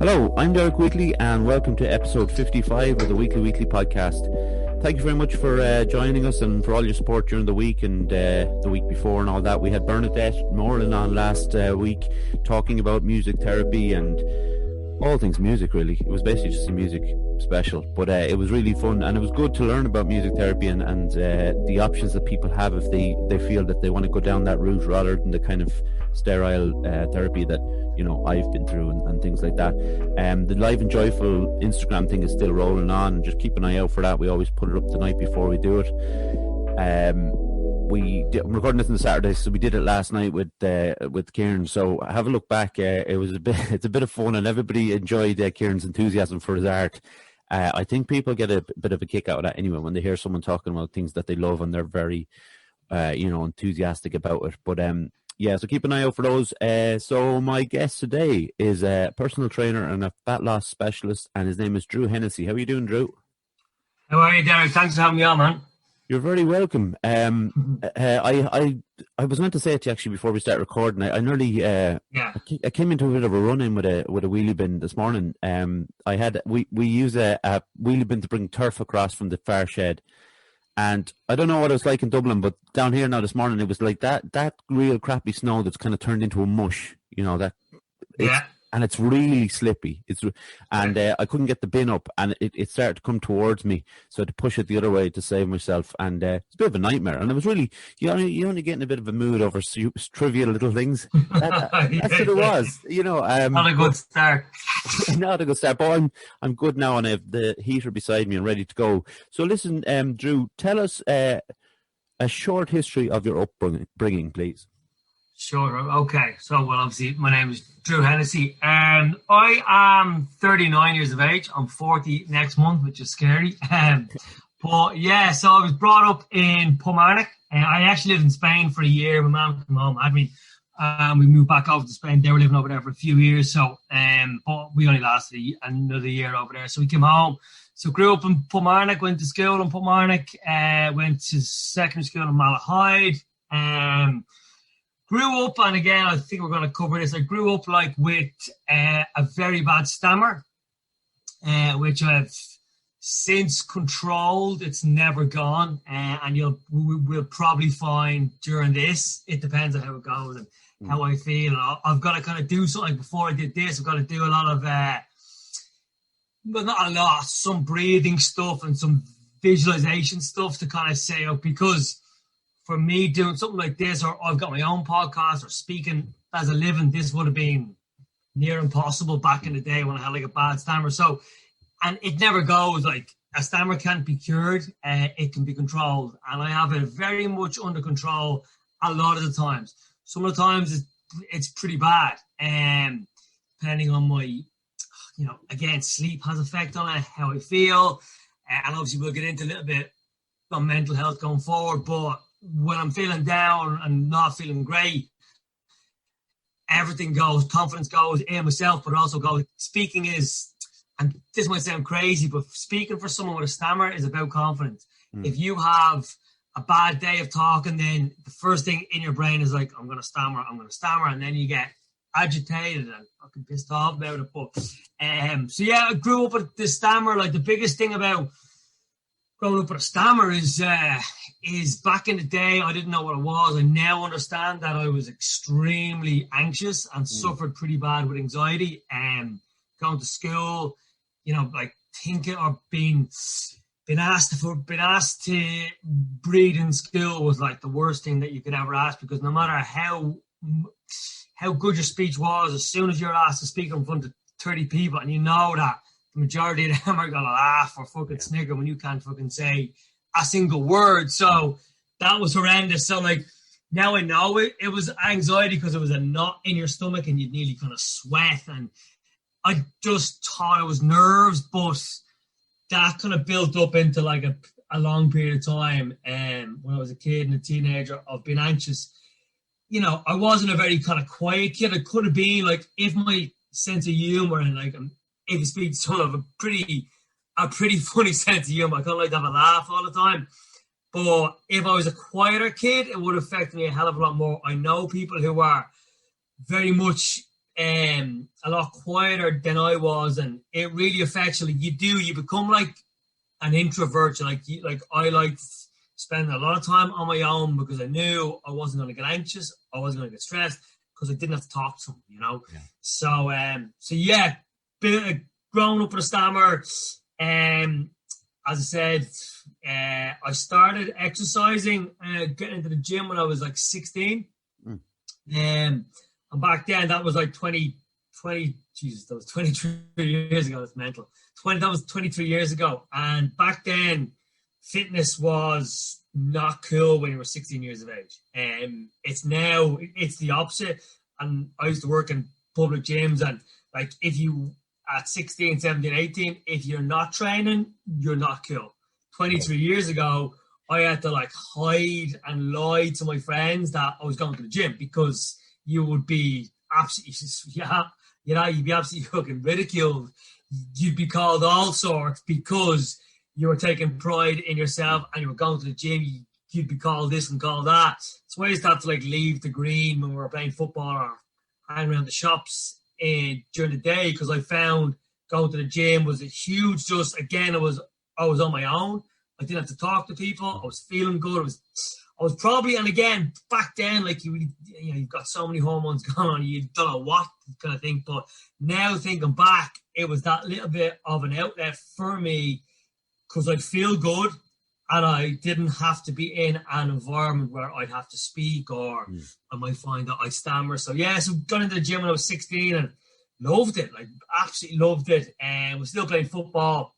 Hello, I'm Derek Wheatley and welcome to episode 55 of the Weekly podcast. Thank you very much for joining us and for all your support during the week and the week before and all that. We had Bernadette Moreland on last week talking about music therapy and all things music, really. It was basically just a music special, but it was really fun and it was good to learn about music therapy and the options that people have if they feel that they want to go down that route rather than the kind of sterile therapy that, you know, I've been through and things like that. The Live and Joyful Instagram thing is still rolling on, and just keep an eye out for that. We always put it up the night before we do it. I'm recording this on the Saturday, so we did it last night with Kieran. So have a look back. It's a bit of fun, and everybody enjoyed Kieran's enthusiasm for his art. I think people get a bit of a kick out of that anyway when they hear someone talking about things that they love and they're very, enthusiastic about it. But yeah, so keep an eye out for those. So my guest today is a personal trainer and a fat loss specialist, and his name is Drew Hennessy. How are you doing, Drew? How are you, Derek? Thanks for having me on, man. You're very welcome. I was meant to say it to you actually before we start recording. I nearly I came into a bit of a run-in with a wheelie bin this morning. We use a wheelie bin to bring turf across from the far shed. And I don't know what it was like in Dublin, but down here now this morning, it was like that real crappy snow that's kind of turned into a mush, you know, and it's really slippy. I couldn't get the bin up, and it started to come towards me, so I had to push it the other way to save myself, and it's a bit of a nightmare. And it was really, you only get in a bit of a mood over trivial little things. That's what it was, you know. Not a good start. Not a good start, but I'm good now, and I have the heater beside me and ready to go. So listen, Drew, tell us a short history of your upbringing, please. Sure. Okay. So, well, obviously, my name is Drew Hennessy, and I am 39 years of age. I'm 40 next month, which is scary. But yeah, so I was brought up in Kilmarnock, and I actually lived in Spain for a year. My mum came home, had me. We moved back over to Spain. They were living over there for a few years, so but we only lasted another year over there. So we came home. So grew up in Kilmarnock, went to school in Kilmarnock, went to secondary school in Malahide. Grew up, and again, I think we're going to cover this. I grew up with a very bad stammer, which I've since controlled. It's never gone, and we'll probably find during this. It depends on how it goes and how I feel. And I've got to kind of do something before I did this. I've got to do a lot of, not a lot, some breathing stuff and some visualization stuff to kind of say, because for me, doing something like this, or I've got my own podcast or speaking as a living, this would have been near impossible back in the day when I had a bad stammer. So, and it never goes. A stammer can't be cured. It can be controlled. And I have it very much under control a lot of the times. Some of the times it's pretty bad. Depending on my, again, sleep has effect on it, how I feel. And obviously we'll get into a little bit on mental health going forward, but when I'm feeling down and not feeling great, everything goes, confidence goes in myself, but also goes, speaking is, and this might sound crazy, but speaking for someone with a stammer is about confidence. If you have a bad day of talking, then the first thing in your brain is I'm going to stammer, and then you get agitated and fucking pissed off about it. But, so yeah, I grew up with this stammer. The biggest thing about growing up with a stammer is back in the day, I didn't know what it was. I now understand that I was extremely anxious and suffered pretty bad with anxiety. Going to school, thinking or being asked to breathe in school was the worst thing that you could ever ask, because no matter how good your speech was, as soon as you're asked to speak in front of 30 people, and you know that the majority of them are going to laugh or fucking snigger when you can't fucking say a single word. So that was horrendous. So now I know it was anxiety because it was a knot in your stomach and you'd nearly kind of sweat, and I just thought it was nerves, but that kind of built up into a long period of time. When I was a kid and a teenager, of being anxious. I wasn't a very kind of quiet kid. I could have been if my sense of humor and if you speak to someone of a pretty funny sense of humor, I kind of like to have a laugh all the time. But if I was a quieter kid, it would affect me a hell of a lot more. I know people who are very much a lot quieter than I was, and it really affects you. Like, you become like an introvert. I like spending a lot of time on my own because I knew I wasn't going to get anxious, I wasn't going to get stressed because I didn't have to talk to someone, Yeah. So yeah, growing up with a stammer. As I said, I started exercising, getting into the gym when I was like 16. And back then, that was like Jesus, that was 23 years ago. That's mental. That was 23 years ago. And back then, fitness was not cool when you were 16 years of age. It's the opposite. And I used to work in public gyms, and like if you at 16, 17, 18, if you're not training, you're not cool. 23 years ago, I had to like hide and lie to my friends that I was going to the gym because you would be absolutely, you'd be absolutely fucking ridiculed. You'd be called all sorts because you were taking pride in yourself and you were going to the gym. You'd be called this and called that. So I used to have to like leave the green when we were playing football or hang around the shops during the day because I found going to the gym was a huge I was on my own. I didn't have to talk to people. I was feeling good. I was probably, and again, back then, like you've got so many hormones going on, you don't know what kind of thing. But now thinking back, it was that little bit of an outlet for me because I'd feel good and I didn't have to be in an environment where I'd have to speak or I might find that I stammer. So got into the gym when I was 16 and loved it, like absolutely loved it. And was still playing football,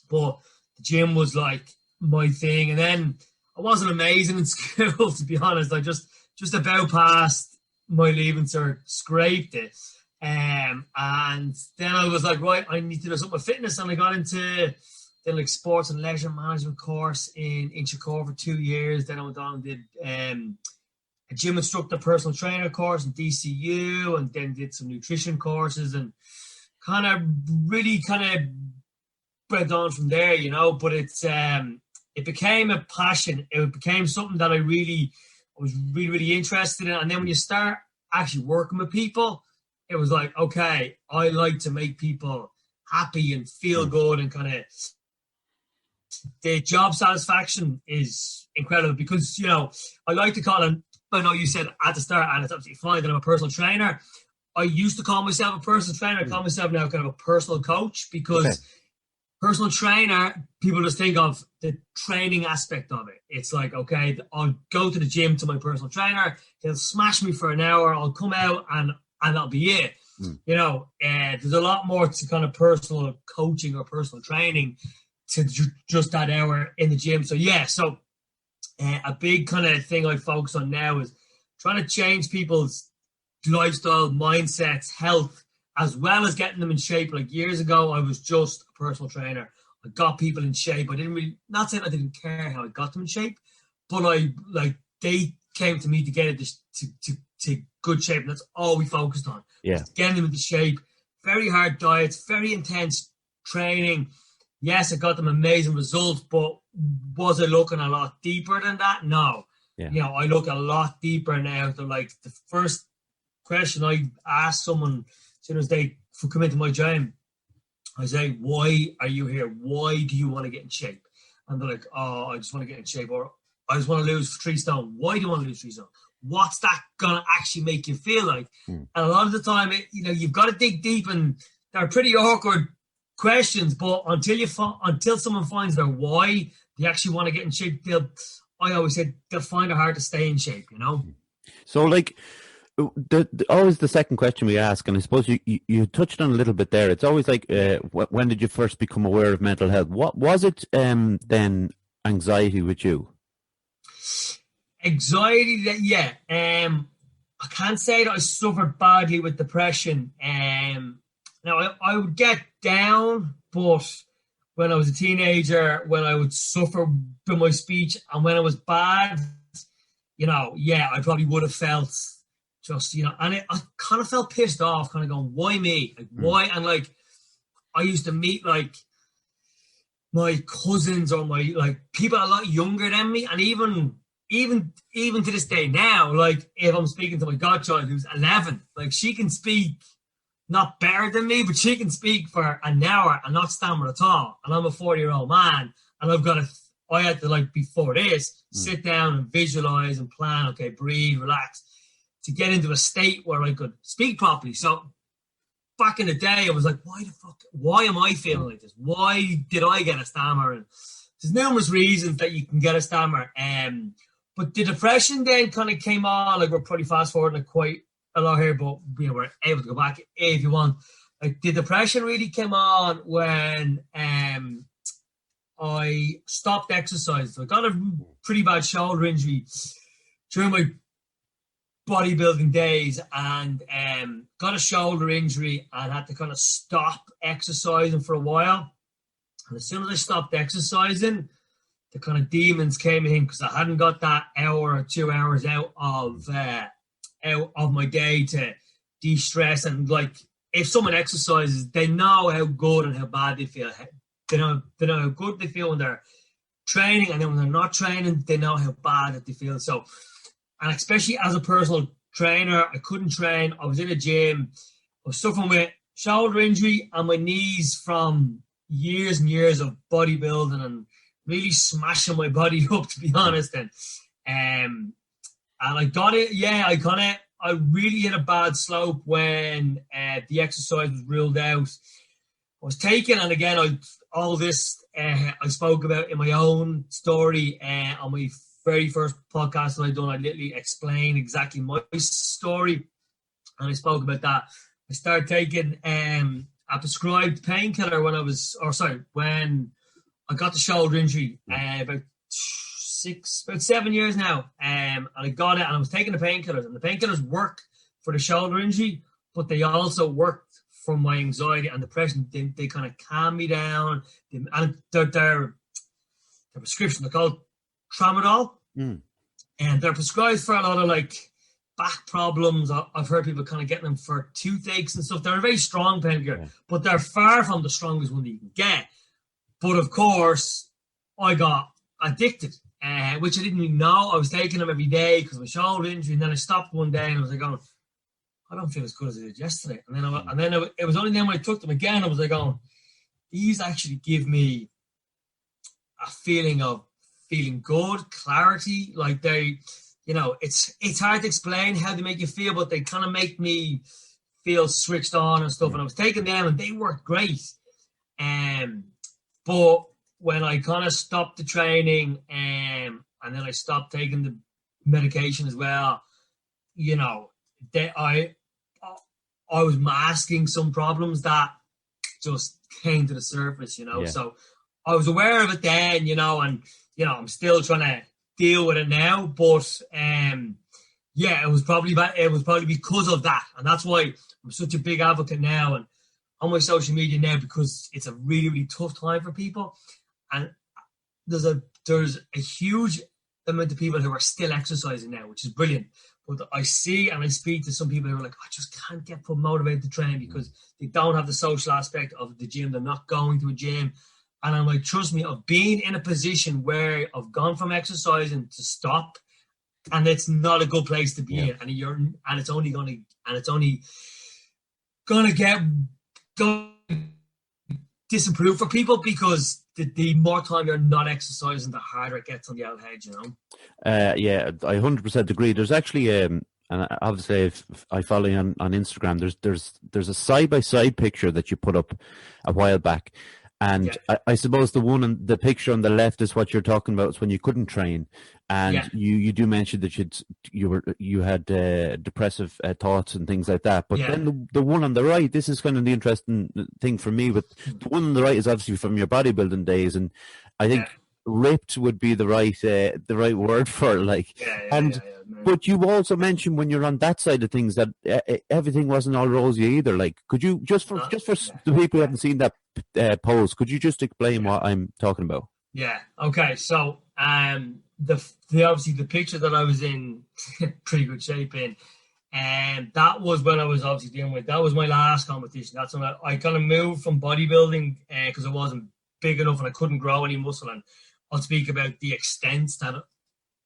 but the gym was like my thing. And then I wasn't amazing in school, to be honest. I just about passed my leaving cert, scraped it. And then I was like, right, I need to do something with fitness. And I got into the like sports and leisure management course in Chicago for 2 years. Then I went on and did a gym instructor, personal trainer course in DCU, and then did some nutrition courses and kind of went on from there, but it became a passion. It became something that I was really interested in. And then when you start actually working with people, it was like, okay, I like to make people happy and feel good, and kind of the job satisfaction is incredible because, I like to call it, I know you said at the start, and it's absolutely fine that I'm a personal trainer. I used to call myself a personal trainer. I call myself now kind of a personal coach because personal trainer, people just think of the training aspect of it. It's like, okay, I'll go to the gym to my personal trainer. He'll smash me for an hour. I'll come out and that'll be it. There's a lot more to kind of personal coaching or personal training to just that hour in the gym. So, a big kind of thing I focus on now is trying to change people's lifestyle, mindsets, health, as well as getting them in shape. Like years ago, I was just a personal trainer. I got people in shape. I didn't really, not saying I didn't care how I got them in shape, but they came to me to get it to good shape. And that's all we focused on. Yeah. Getting them into shape. Very hard diets, very intense training. Yes, I got them amazing results, but was I looking a lot deeper than that? No. Yeah. I look a lot deeper now. So like the first question I ask someone as soon as they come into my gym, I say, why are you here? Why do you want to get in shape? And they're like, oh, I just want to get in shape, or I just want to lose 3 stone. Why do you want to lose 3 stone? What's that going to actually make you feel like? And a lot of the time, you've got to dig deep, and they're pretty awkward questions, but until someone finds their why they actually want to get in shape, I always say they'll find it hard to stay in shape, So like, always the second question we ask, and I suppose you touched on a little bit there. It's always like, when did you first become aware of mental health? What was it then? Anxiety with you? Anxiety, yeah. I can't say that I suffered badly with depression. Now I would get down, but when I was a teenager, when I would suffer with my speech, and when I was bad, I probably would have felt just, and I kind of felt pissed off, kind of going, why me? Like, why? And like, I used to meet like my cousins or my like people a lot younger than me, and even even to this day now, like if I'm speaking to my godchild who's 11, like she can speak not better than me, but she can speak for an hour and not stammer at all. And I'm a 40-year-old man, and I had to, like, before this, sit down and visualize and plan, okay, breathe, relax, to get into a state where I could speak properly. So back in the day, I was like, why am I feeling like this? Why did I get a stammer? And there's numerous reasons that you can get a stammer. But the depression then kind of came on, like, we're probably fast forwarding quite a lot here, but we're able to go back if you want. Like, the depression really came on when I stopped exercising. So I got a pretty bad shoulder injury during my bodybuilding days, and got a shoulder injury and had to kind of stop exercising for a while. And as soon as I stopped exercising, the kind of demons came in because I hadn't got that hour or 2 hours out of my day to de-stress. And, like, if someone exercises, they know how good and how bad they feel. They know how good they feel when they're training, and then when they're not training, they know how bad that they feel. So, and especially as a personal trainer, I couldn't train. I was in a gym. I was suffering with shoulder injury and my knees from years and years of bodybuilding and really smashing my body up, to be honest. And I got it. Yeah, I really hit a bad slope when the exercise was ruled out. I was taken, and again, I spoke about in my own story on my very first podcast that I done. I literally explained exactly my story, and I spoke about that. I started taking a prescribed painkiller when I got the shoulder injury about 7 years now, and I got it, and I was taking the painkillers, and the painkillers work for the shoulder injury, but they also worked for my anxiety and depression. They kind of calm me down, and their prescription, they're called tramadol, and they're prescribed for a lot of, like, back problems. I've heard people kind of getting them for toothaches and stuff. They're a very strong painkiller, but they're far from the strongest one that you can get. But of course, I got addicted, which I didn't even know. I was taking them every day because of my shoulder injury, and then I stopped one day and I was like, going, I don't feel as good as I did yesterday. And then it was only then when I took them again, I was like, oh, these actually give me a feeling of feeling good, clarity. Like, they, it's hard to explain how they make you feel, but they kind of make me feel switched on and stuff. And I was taking them and they worked great. But when I kind of stopped the training and then I stopped taking the medication as well, I was masking some problems that just came to the surface, So I was aware of it then, and, I'm still trying to deal with it now. But, it was probably because of that. And that's why I'm such a big advocate now and on my social media now, because it's a really, really tough time for people. And there's a huge amount of people who are still exercising now, which is brilliant. But I see and I speak to some people who are like, I just can't get motivated to train because they don't have the social aspect of the gym. They're not going to a gym. And I'm like, trust me, I've been in a position where I've gone from exercising to stop, and it's not a good place to be in. And it's only gonna get disimprove for people, because the more time you're not exercising, the harder it gets on the old head, I 100% agree. There's actually and obviously if I follow you on Instagram, there's a side-by-side picture that you put up a while back, and I suppose the picture on the left is what you're talking about. It's when you couldn't train, and you do mention that you had depressive thoughts and things like that. But then the one on the right, this is kind of the interesting thing for me. But the one on the right is obviously from your bodybuilding days, and I think ripped would be the right word for it. Like, but you also mentioned when you're on that side of things that everything wasn't all rosy either. Like, could you just for the people who haven't seen that post, could you just explain what I'm talking about? Yeah. Okay. So, obviously the picture that I was in pretty good shape in, and that was when I was obviously dealing with, that was my last competition. That's when I kind of moved from bodybuilding because I wasn't big enough and I couldn't grow any muscle. And I'll speak about the extent that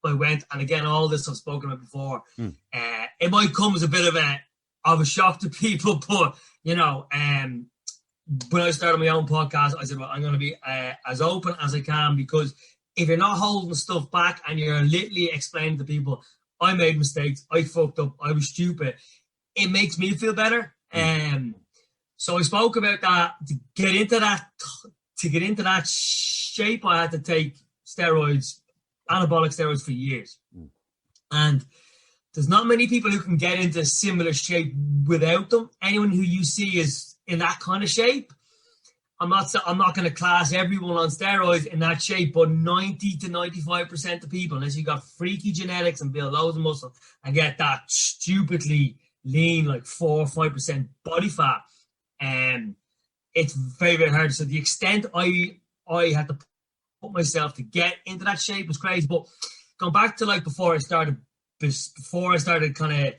I went, and again, all this I've spoken about before. It might come as a bit of a shock to people, but when I started my own podcast, I said, well, I'm going to be as open as I can, because if you're not holding stuff back and you're literally explaining to people, I made mistakes, I fucked up, I was stupid, it makes me feel better. So I spoke about that. To get into that shape, I had to take steroids, anabolic steroids, for years. And there's not many people who can get into similar shape without them. Anyone who you see is in that kind of shape, I'm not going to class everyone on steroids in that shape, but 90 to 95% of people, unless you got freaky genetics and build loads of muscle and get that stupidly lean, like 4 or 5% body fat, it's very, very hard. So the extent I had to put myself to get into that shape was crazy. But going back to like before I started kind of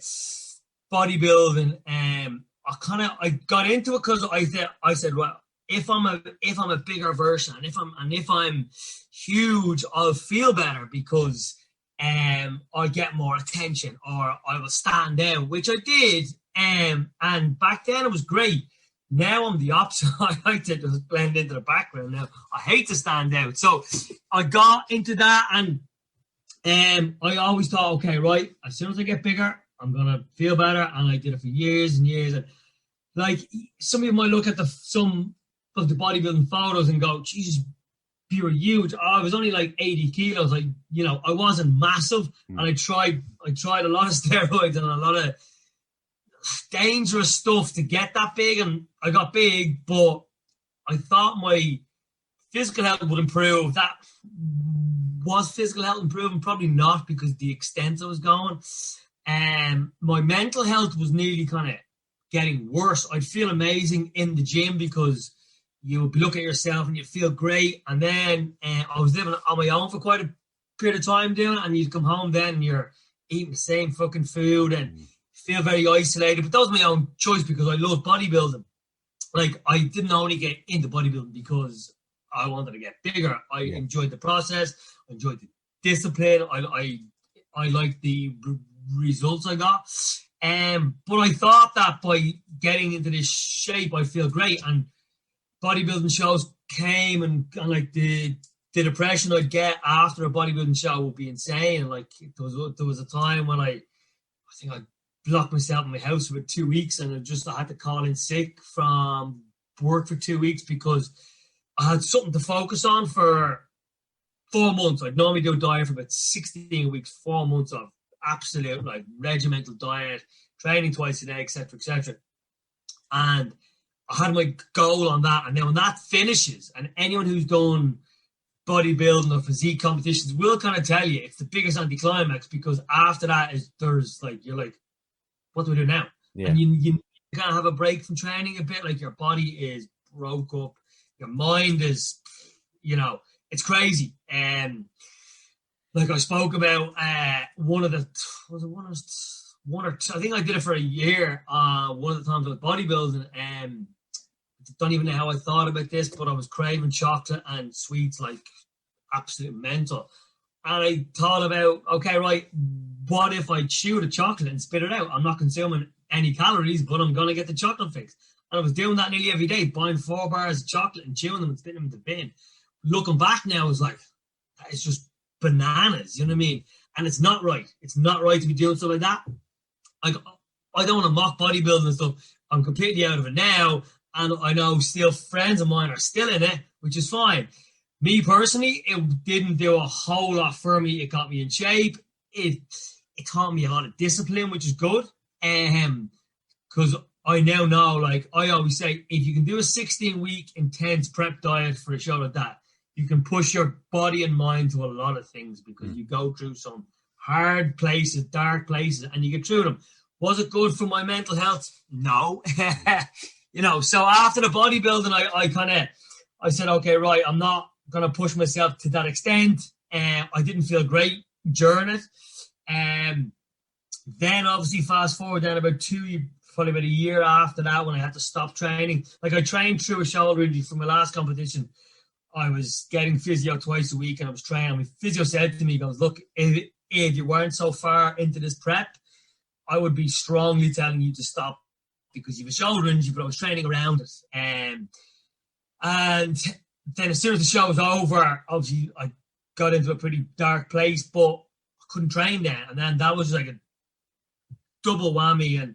bodybuilding, I got into it because I said, well, if I'm a bigger version, and if I'm huge, I'll feel better because I get more attention, or I will stand out, which I did. And back then it was great. Now I'm the opposite. I like to just blend into the background now. I hate to stand out. So I got into that, and I always thought, okay, right, as soon as I get bigger, I'm going to feel better. And I did it for years and years. And like, some of you might look at some of the bodybuilding photos and go, Jesus, you were huge. I was only like 80 kilos. I wasn't massive. And I tried a lot of steroids and a lot of dangerous stuff to get that big, and I got big, but I thought my physical health would improve. That was physical health improving? Probably not, because the extent I was going. My mental health was nearly kind of getting worse. I'd feel amazing in the gym because you would look at yourself and you feel great. And then I was living on my own for quite a period of time doing it, and you'd come home then and you're eating the same fucking food and feel very isolated. But that was my own choice because I love bodybuilding. Like, I didn't only get into bodybuilding because I wanted to get bigger. I enjoyed the process. I enjoyed the discipline. I liked the results I got. But I thought that by getting into this shape, I'd feel great. And bodybuilding shows came, and like the depression I'd get after a bodybuilding show would be insane. And like, there was a time when I think I locked myself in my house for about 2 weeks, and I had to call in sick from work for 2 weeks because I had something to focus on for 4 months. I'd normally do a diet for about 16 weeks, 4 months of absolute like regimental diet, training twice a day, etc. And I had my goal on that. And then when that finishes, and anyone who's done bodybuilding or physique competitions will kind of tell you it's the biggest anticlimax, because after that you're like, what do we do now? Yeah. And you kind of have a break from training a bit. Like, your body is broke up, your mind is, it's crazy. And like I spoke about, I think I did it for a year. One of the times I was bodybuilding, don't even know how I thought about this, but I was craving chocolate and sweets like absolute mental. And I thought about, okay, right, what if I chew the chocolate and spit it out? I'm not consuming any calories, but I'm going to get the chocolate fix. And I was doing that nearly every day, buying 4 bars of chocolate and chewing them and spitting them in the bin. Looking back now, it's like, it's just bananas, you know what I mean? And it's not right. It's not right to be doing stuff like that. I don't want to mock bodybuilding and stuff. I'm completely out of it now. And I know still friends of mine are still in it, which is fine. Me personally, it didn't do a whole lot for me. It got me in shape. It taught me a lot of discipline, which is good. Because I now know, like I always say, if you can do a 16-week intense prep diet for a show like that, you can push your body and mind to a lot of things, because you go through some hard places, dark places, and you get through them. Was it good for my mental health? No. So after the bodybuilding, I said, okay, right, I'm not going to push myself to that extent. I didn't feel great during it. Then obviously fast forward then probably about a year after that, when I had to stop training. Like, I trained through a shoulder injury from my last competition. I was getting physio twice a week, and I was training. My physio said to me, he goes, look, if you weren't so far into this prep, I would be strongly telling you to stop because you have a shoulder injury, but I was training around it. And then as soon as the show was over, obviously I got into a pretty dark place, but I couldn't train then. And then that was like a double whammy.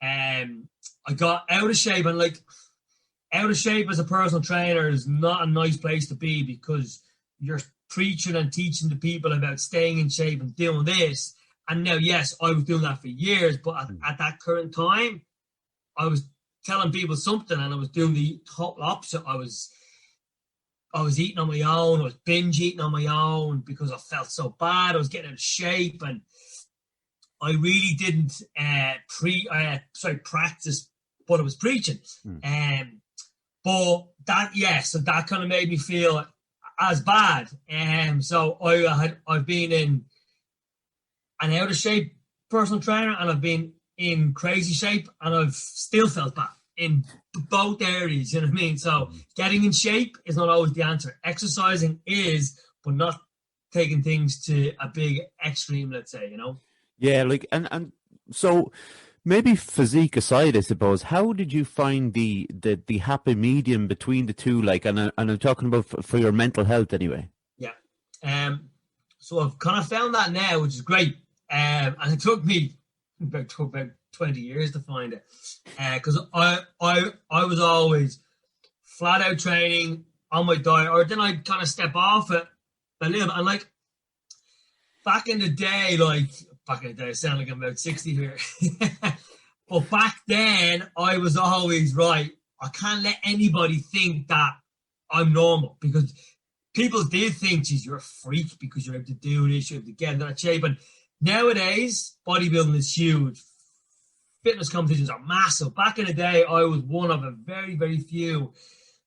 And I got out of shape. And like, out of shape as a personal trainer is not a nice place to be because you're preaching and teaching the people about staying in shape and doing this. And now, yes, I was doing that for years, but at that current time, I was telling people something and I was doing the total opposite. I was eating on my own. I was binge eating on my own because I felt so bad. I was getting out of shape, and I really didn't practice what I was preaching. But so that kind of made me feel as bad. So I've been in an out of shape personal trainer, and I've been in crazy shape, and I've still felt bad in both areas, you know what I mean? So getting in shape is not always the answer. Exercising is, but not taking things to a big extreme, let's say, you know? Yeah, like, and so maybe physique aside, I suppose, how did you find the happy medium between the two? Like, and I'm talking about for your mental health anyway. Yeah. So I've kind of found that now, which is great. And it took me about 20 years to find it, because I was always flat out training on my diet, or then I'd kind of step off it a little bit. And like back in the day, I sound like I'm about 60 here, but back then I was always right. I can't let anybody think that I'm normal, because people did think, geez, you're a freak because you're able to do this, you're able to get in that shape. And nowadays, bodybuilding is huge. Fitness competitions are massive. Back in the day, I was one of a very, very few.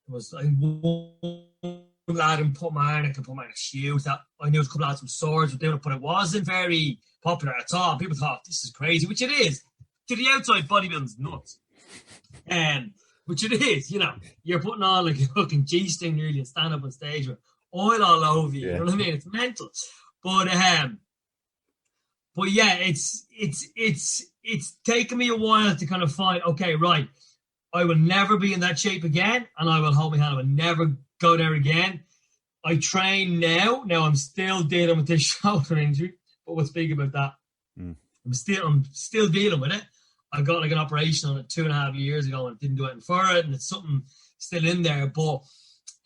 There was like one lad in Portmarnock and Portmarnock shoes that I knew was a couple lads from Swords were doing it, but it wasn't very popular at all. People thought this is crazy, which it is. To the outside, bodybuilding's nuts. Which it is, you know. You're putting on like a fucking G-string nearly and stand up on stage with oil all over you. Yeah. You know what I mean? It's mental. But yeah, it's taken me a while to kind of find, okay, right, I will never be in that shape again, and I will hold my hand. I will never go there again. I train now. Now I'm still dealing with this shoulder injury, but we'll speak about that. I'm still dealing with it. I got like an operation on it 2.5 years ago and didn't do anything for it, and it's something still in there. But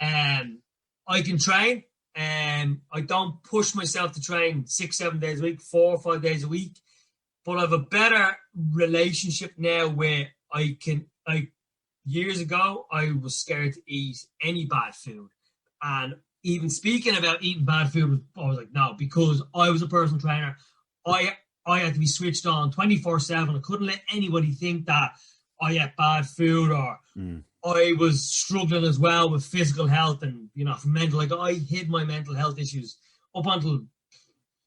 I can train. I don't push myself to train 6-7 days a week, 4 or 5 days a week, but I have a better relationship now where years ago, I was scared to eat any bad food. And even speaking about eating bad food, I was like, no, because I was a personal trainer, I had to be switched on 24/7. I couldn't let anybody think that I ate bad food, or I was struggling as well with physical health and, you know, mental. Like, I hid my mental health issues up until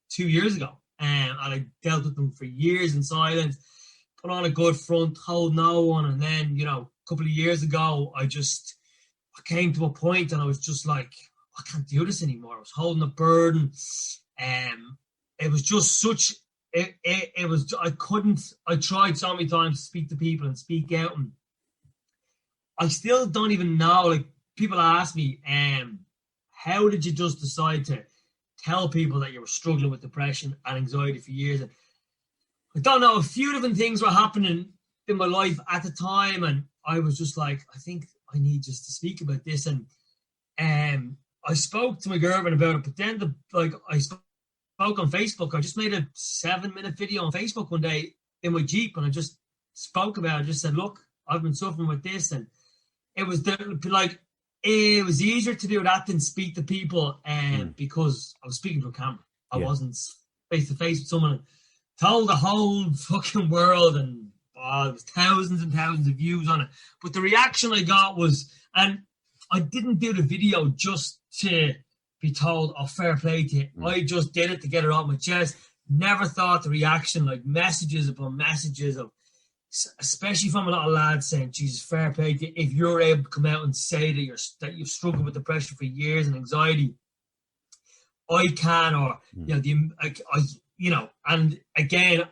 2 years ago, and I dealt with them for years in silence, put on a good front, told no one. And then, you know, a couple of years ago, I came to a point and I was just like, I can't do this anymore. I was holding a burden. It was just such, I tried so many times to speak to people and speak out, and I still don't even know. Like, people ask me, how did you just decide to tell people that you were struggling with depression and anxiety for years? And I don't know, a few different things were happening in my life at the time, and I was just like, I think I need just to speak about this. And I spoke to my girlfriend about it, but then I spoke on Facebook. I just made a 7-minute video on Facebook one day in my Jeep, and I just spoke about it. I just said, look, I've been suffering with this, and it was easier to do that than speak to people, because I was speaking to a camera. I wasn't face to face with someone. Told the whole fucking world, and there was thousands and thousands of views on it. But the reaction I got was, and I didn't do the video just to be told, oh, fair play to you. I just did it to get it off my chest. Never thought the reaction, like messages upon messages of, especially from a lot of lads saying, Jesus, fair play to you. If you're able to come out and say that you've struggled with depression for years and anxiety, I can, or you know, and again,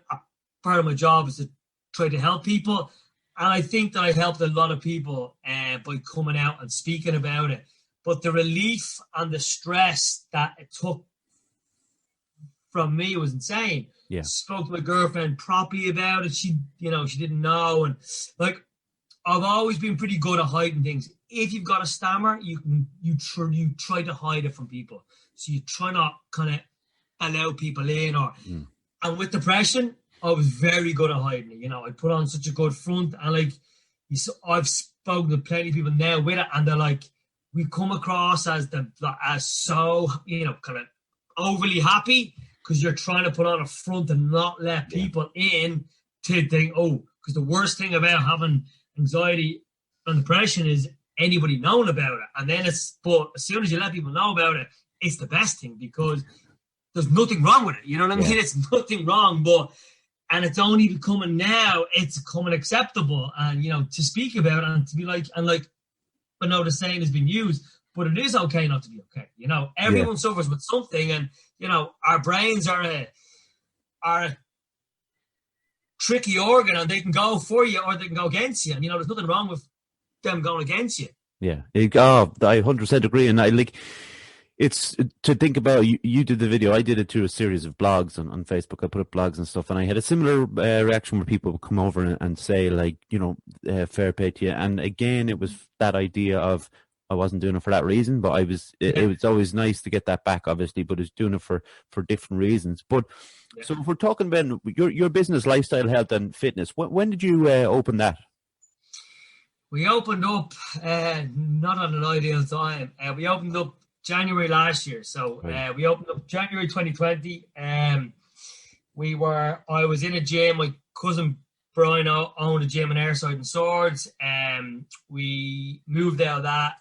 part of my job is to try to help people. And I think that I helped a lot of people by coming out and speaking about it. But the relief and the stress that it took from me was insane. Yeah. Spoke to my girlfriend properly about it. She didn't know. And like, I've always been pretty good at hiding things. If you've got a stammer, you try to hide it from people. So you try not kind of allow people in. And with depression, I was very good at hiding it. I put on such a good front, and I've spoken to plenty of people now with it, and they're like, we come across as so kind of overly happy because you're trying to put on a front and not let people in to think, because the worst thing about having anxiety and depression is anybody knowing about it, and then but as soon as you let people know about it, it's the best thing because there's nothing wrong with it. You know what I mean? It's nothing wrong, and it's only becoming now, it's becoming acceptable, and to speak about it and to be like, I know the saying has been used, but it is okay not to be okay. Everyone suffers with something, and our brains are a tricky organ, and they can go for you or they can go against you. And there's nothing wrong with them going against you. Yeah, I 100% agree, and I like. It's to think about, you did the video, I did it through a series of blogs on Facebook. I put up blogs and stuff, and I had a similar reaction where people would come over and say, like, fair play to you. And again, it was that idea of, I wasn't doing it for that reason, but it was always nice to get that back, obviously, but it's doing it for different reasons. But so if we're talking about your business, Lifestyle Health and Fitness, when did you open that? We opened up, not on an ideal time. We opened up January last year. So we opened up January 2020. I was in a gym. My cousin Brian owned a gym in Airside and Swords. We moved out of that.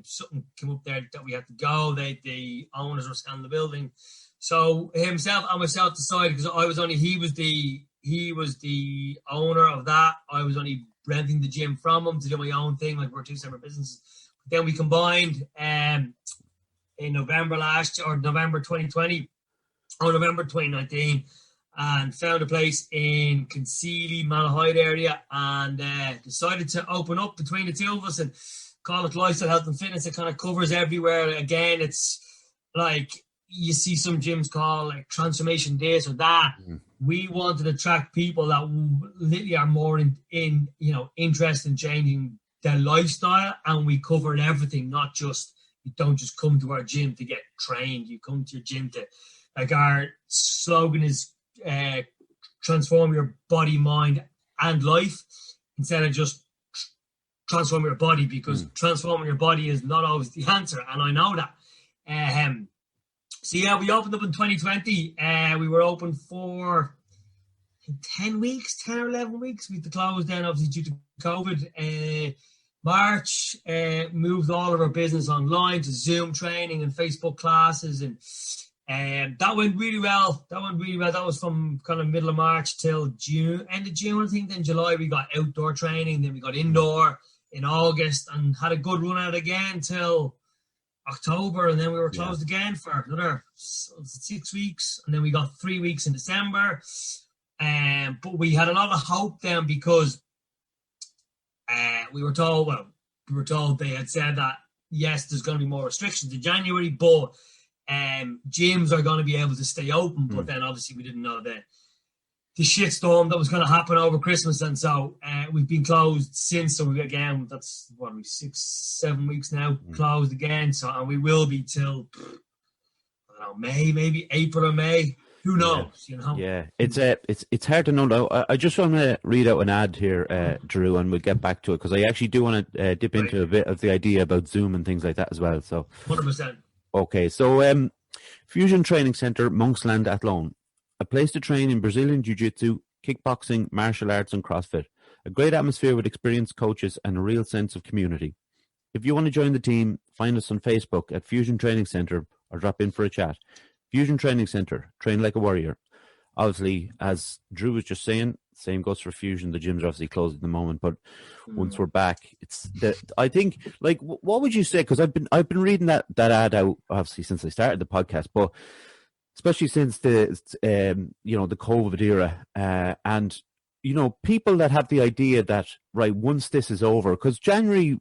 Something came up there that we had to go. The owners were scanning the building. So himself and myself decided, because he was the owner of that. I was only renting the gym from him to do my own thing. Like, we're two separate businesses. But then we combined in November 2020 or November 2019, and found a place in Concealy, Malahide area, and decided to open up between the two of us and call it Lifestyle Health and Fitness. It kind of covers everywhere. Again, it's like, you see some gyms call like transformation this or that. We wanted to attract people that literally are more in interested in changing their lifestyle, and we covered everything, not just, you don't just come to our gym to get trained. You come to your gym to, like, our slogan is transform your body, mind, and life, instead of just transform your body, because transforming your body is not always the answer, and I know that. So we opened up in 2020. We were open for 10 or 11 weeks. We had to close down, obviously, due to COVID. March, moved all of our business online to Zoom training and Facebook classes, and that went really well. That was from kind of middle of March till end of June, I think. Then July we got outdoor training, then we got indoor in August, and had a good run out again till October, and then we were closed again for another 6 weeks, and then we got 3 weeks in December. But we had a lot of hope then, because we were told they had said that, yes, there's going to be more restrictions in January, but gyms are going to be able to stay open. But then obviously we didn't know the shitstorm that was going to happen over Christmas, and so we've been closed since. So we, again, that's 6-7 weeks now closed again. So, and we will be till, I don't know, May, maybe April or May. Who knows? Yeah, it's hard to know. Though. I just want to read out an ad here, Drew, and we'll get back to it, because I actually do want to dip into a bit of the idea about Zoom and things like that as well. So 100%. Okay, so Fusion Training Centre, Monksland, Athlone, a place to train in Brazilian Jiu-Jitsu, kickboxing, martial arts, and CrossFit. A great atmosphere with experienced coaches and a real sense of community. If you want to join the team, find us on Facebook at Fusion Training Centre or drop in for a chat. Fusion Training Centre, train like a warrior. Obviously, as Drew was just saying, same goes for Fusion. The gyms are obviously closed at the moment, but once we're back, I think, like, what would you say? Because I've been reading that ad out, obviously, since I started the podcast, but especially since the the COVID era, and people that have the idea that right once this is over, because January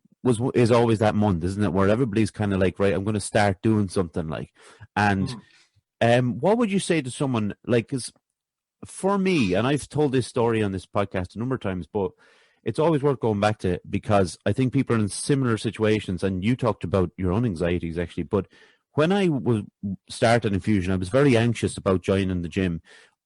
is always that month, isn't it, where everybody's kind of like, right, I'm going to start doing something like, and what would you say to someone like, 'cause for me, and I've told this story on this podcast a number of times, but it's always worth going back to, because I think people are in similar situations, and you talked about your own anxieties actually, but when I was started Infusion, I was very anxious about joining the gym.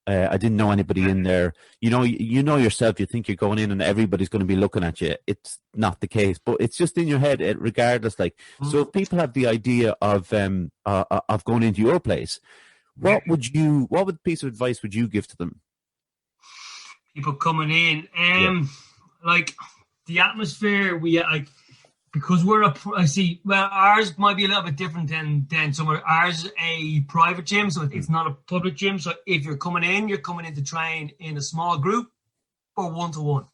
I didn't know anybody in there. You know yourself, you think you're going in and everybody's going to be looking at you. It's not the case, but it's just in your head, regardless. Like, so if people have the idea of going into your place, what piece of advice would you give to them? People coming in, like the atmosphere because ours might be a little bit different than some of ours. Is a private gym, so it's not a public gym. So if you're coming in to train in a small group or one-to-one.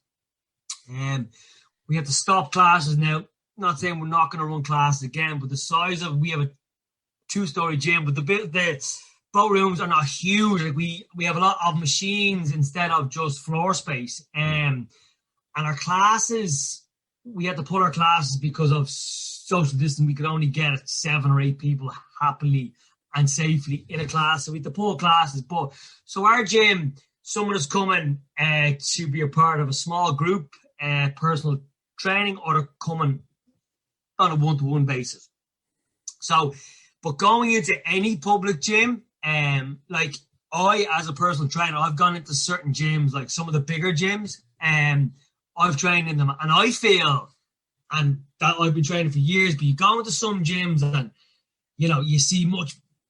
We have to stop classes now. Not saying we're not going to run classes again, but the size of, we have a 2-story gym, but the boat rooms are not huge. Like we have a lot of machines instead of just floor space. And our classes, we had to pull our classes because of social distance. We could only get 7 or 8 people happily and safely in a class. So we had to pull classes. But so our gym, someone is coming to be a part of a small group, personal training, or they're coming on a one-to-one basis. So, but going into any public gym, like I, as a personal trainer, I've gone into certain gyms, like some of the bigger gyms, I've trained in them, and I feel, and that I've been training for years, but you go into some gyms and, you see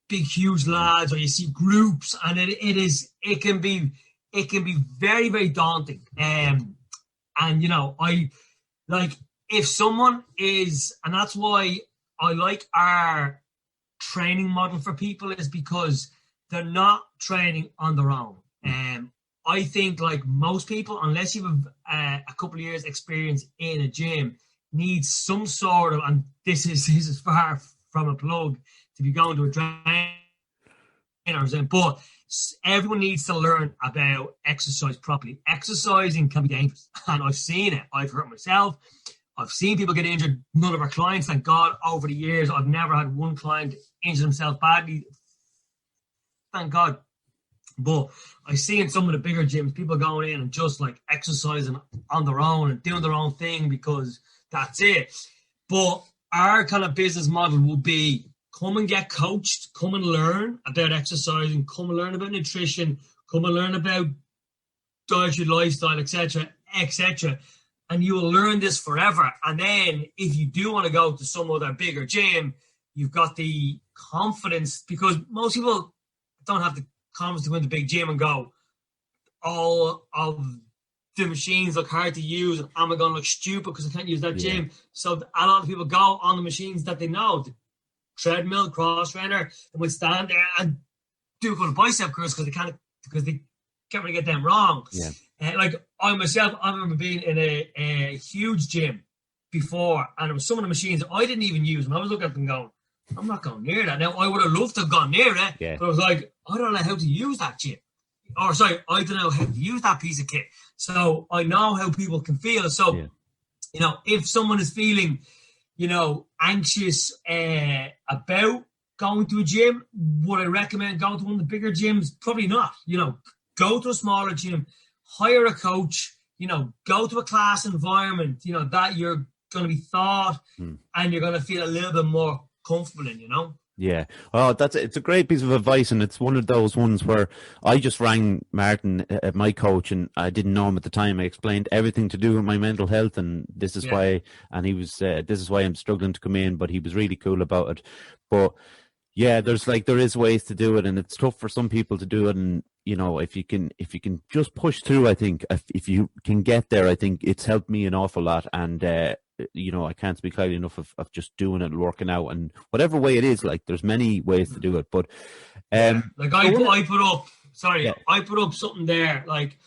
big, huge lads, or you see groups, and it can be very, very daunting. And, I like, if someone is, and that's why I like our training model for people, is because they're not training on their own. I think, like most people, unless you have a couple of years experience in a gym, needs some sort of, and this is far from a plug to be going to a trainer, but everyone needs to learn about exercise properly. Exercising can be dangerous, and I've seen it. I've hurt myself. I've seen people get injured. None of our clients, thank God, over the years, I've never had one client injure himself badly. Thank God. But I see in some of the bigger gyms, people going in and just like exercising on their own and doing their own thing because that's it. But our kind of business model will be, come and get coached, come and learn about exercising, come and learn about nutrition, come and learn about dietary lifestyle, etc., etc. And you will learn this forever. And then if you do want to go to some other bigger gym, you've got the confidence, because most people don't have the confidence to go into the big gym and go, all of the machines look hard to use, and am I going to look stupid because I can't use that gym? So a lot of people go on the machines that they know, the treadmill, cross trainer, and will stand there and do a couple of bicep curls because they can't really get them wrong. Like I myself, I remember being in a huge gym before, and there was some of the machines I didn't even use, and I was looking at them going, I'm not going near that. Now, I would have loved to have gone near it, but I was like, I don't know how to use that gym. I don't know how to use that piece of kit. So I know how people can feel. So, if someone is feeling, anxious about going to a gym, would I recommend going to one of the bigger gyms? Probably not. Go to a smaller gym, hire a coach, go to a class environment, that you're going to be taught and you're going to feel a little bit more comfortable in, Yeah. Oh, it's a great piece of advice, and it's one of those ones where I just rang Martin, my coach, and I didn't know him at the time. I explained everything to do with my mental health, and this is why, and he was, this is why I'm struggling to come in, but he was really cool about it. But yeah, there is ways to do it, and it's tough for some people to do it. And if you can just push through, I think if you can get there, I think it's helped me an awful lot. And I can't speak highly enough of just doing it and working out, and whatever way it is. Like, there's many ways to do it, but I put up something there. Like,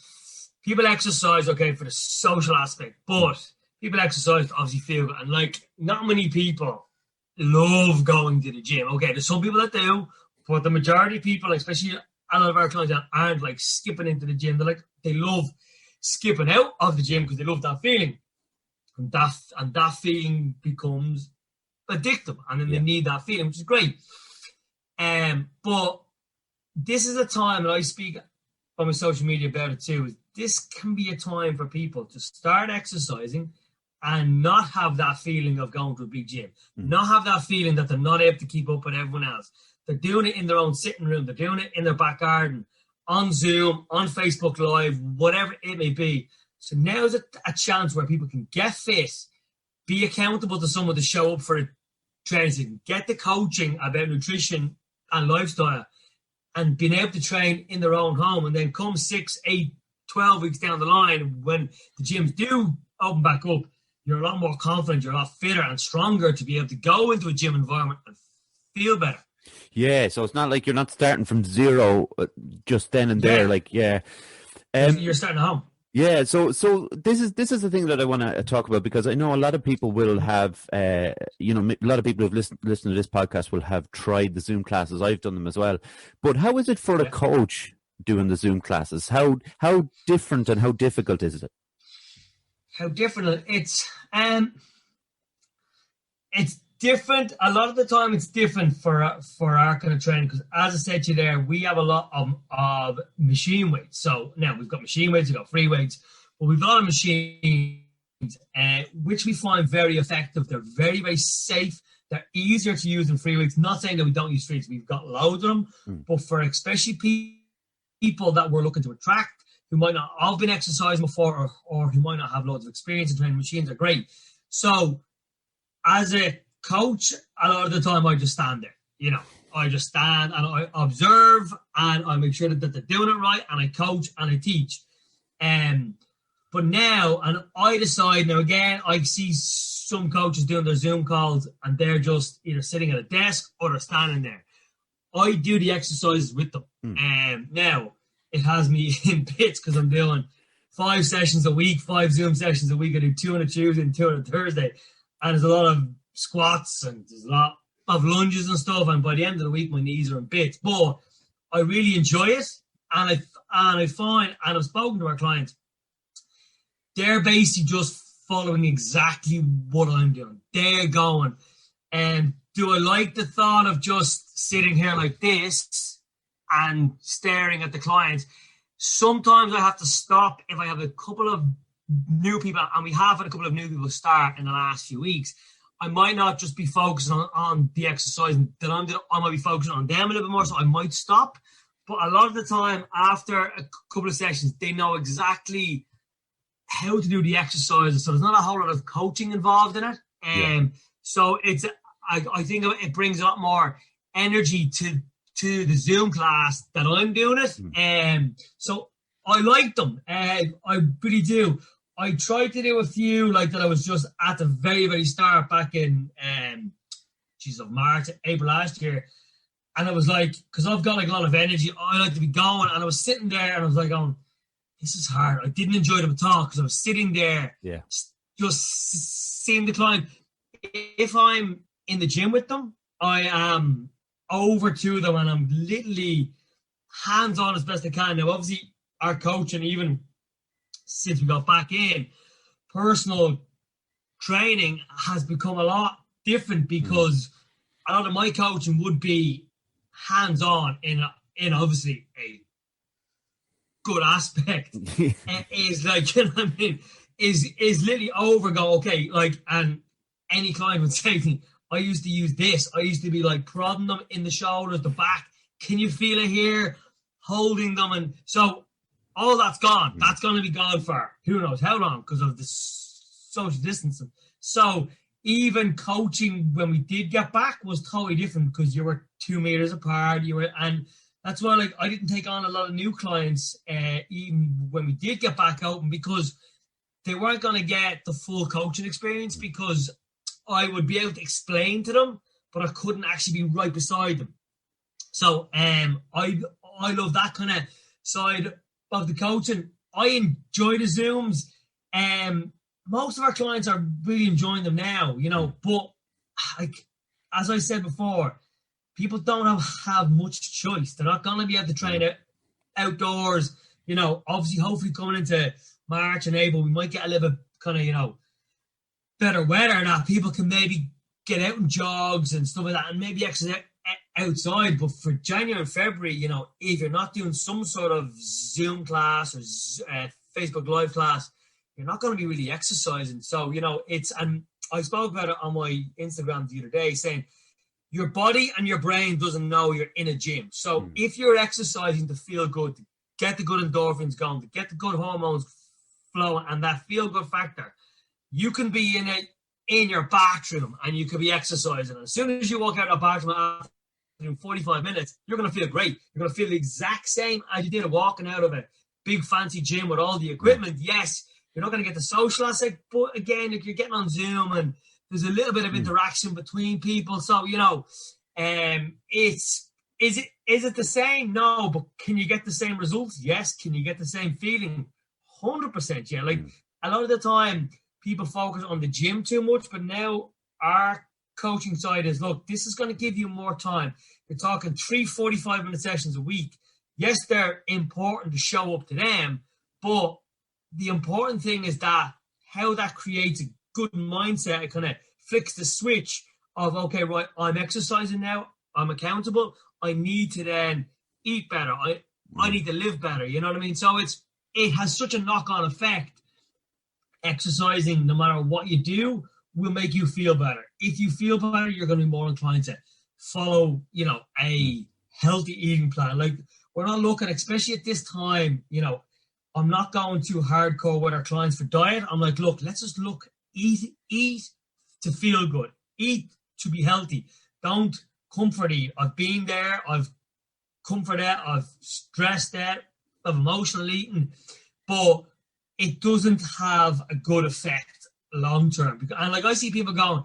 people exercise, okay, for the social aspect, but people exercise to obviously feel good. And like, not many people love going to the gym. Okay, there's some people that do, But the majority of people, especially a lot of our clients, aren't like skipping into the gym. They love skipping out of the gym because they love that feeling, and that feeling becomes addictive, and then they need that feeling, which is great. But this is a time, and I speak on my social media about it too. Is this can be a time for people to start exercising and not have that feeling of going to a big gym, not have that feeling that they're not able to keep up with everyone else. They're doing it in their own sitting room. They're doing it in their back garden, on Zoom, on Facebook Live, whatever it may be. So now's a chance where people can get fit, be accountable to someone to show up for a training, get the coaching about nutrition and lifestyle, and being able to train in their own home. And then come 6, 8, 12 weeks down the line, when the gyms do open back up, you're a lot more confident, you're a lot fitter and stronger to be able to go into a gym environment and feel better. Yeah, so it's not like you're not starting from zero just then and there. You're starting at home. Yeah, so this is the thing that I want to talk about, because I know a lot of people will have, a lot of people who've listened to this podcast will have tried the Zoom classes. I've done them as well. But how is it for a coach doing the Zoom classes? How different and how difficult is it? How different it's different. A lot of the time it's different for our kind of training, because as I said to you there, we have a lot of machine weights. So now we've got machine weights, we've got free weights, but we've got a lot of machines which we find very effective. They're very, very safe. They're easier to use than free weights. Not saying that we don't use free weights. We've got loads of them, but for especially people that we're looking to attract, who might not have been exercising before, or who might not have loads of experience in training, machines are great. So as a coach, a lot of the time I just stand there. I just stand and I observe and I make sure that they're doing it right, and I coach and I teach. But now, and I decide, now again, I see some coaches doing their Zoom calls and they're just either sitting at a desk or they're standing there. I do the exercises with them. Now, it has me in bits because I'm doing 5 sessions a week, 5 Zoom sessions a week. I do 2 on a Tuesday and 2 on a Thursday. And there's a lot of squats and there's a lot of lunges and stuff. And by the end of the week, my knees are in bits. But I really enjoy it. And I find, and I've spoken to our clients, they're basically just following exactly what I'm doing. They're going, do I like the thought of just sitting here like this and staring at the clients? Sometimes I have to stop if I have a couple of new people, and we have had a couple of new people start in the last few weeks. I might not just be focusing on the exercise that I'm doing. I might be focusing on them a little bit more, so I might stop. But a lot of the time, after a couple of sessions, they know exactly how to do the exercises. So there's not a whole lot of coaching involved in it. So it's, I think it brings a lot more energy to the Zoom class that I'm doing it. So I like them. I really do. I tried to do a few like that. I was just at the very, very start back in March, April last year. And I was like, because I've got like a lot of energy, I like to be going. And I was sitting there and I was like, this is hard. I didn't enjoy them at all because I was sitting there just seeing the client. If I'm in the gym with them, I am over to them and I'm literally hands-on as best I can. Now, obviously, our coach, and even since we got back in, personal training has become a lot different because a lot of my coaching would be hands-on in obviously a good aspect. Is like, you know what I mean? Is literally over go, okay, like, and any client would say to me, I used to use this. I used to be like prodding them in the shoulders, the back. Can you feel it here? Holding them. And so all that's gone. That's going to be gone for who knows how long because of the social distancing. So even coaching when we did get back was totally different because you were 2 meters apart. And that's why, like, I didn't take on a lot of new clients even when we did get back open because they weren't going to get the full coaching experience because I would be able to explain to them, but I couldn't actually be right beside them. So I love that kind of side of the coaching. I enjoy the Zooms. Most of our clients are really enjoying them now, you know, but like, as I said before, people don't have much choice. They're not going to be able to train outdoors. You know, obviously, hopefully coming into March and April, we might get a little bit kind of, you know, better weather that people can maybe get out and jogs and stuff like that and maybe exercise outside. But for January and February, you know, if you're not doing some sort of Zoom class or Facebook Live class, you're not going to be really exercising. So, you know, and I spoke about it on my Instagram the other day, saying your body and your brain doesn't know you're in a gym. So if you're exercising to feel good, to get the good endorphins going, to get the good hormones flowing and that feel good factor, you can be in your bathroom and you could be exercising. As soon as you walk out of the bathroom after 45 minutes, you're going to feel great. You're going to feel the exact same as you did walking out of a big fancy gym with all the equipment. Yes, you're not going to get the social aspect, but again, if you're getting on Zoom and there's a little bit of interaction between people, so you know, is it the same? No, but can you get the same results? Yes. Can you get the same feeling? 100%. Yeah. Like a lot of the time, people focus on the gym too much, but now our coaching side is, look, this is going to give you more time. You're talking 3 45-minute sessions a week. Yes, they're important to show up to them, but the important thing is that how that creates a good mindset. It kind of flicks the switch of, okay, right, I'm exercising now. I'm accountable. I need to then eat better. I need to live better. You know what I mean? So it has such a knock-on effect. Exercising, no matter what you do, will make you feel better. If you feel better, you're going to be more inclined to follow, you know, a healthy eating plan. Like, we're not looking, especially at this time, you know, I'm not going too hardcore with our clients for diet. I'm like, look, let's just eat to feel good. Eat to be healthy. Don't comfort eat. I've been there. I've comforted it. I've stressed it. I've emotional eating. But it doesn't have a good effect long term. And like I see people going,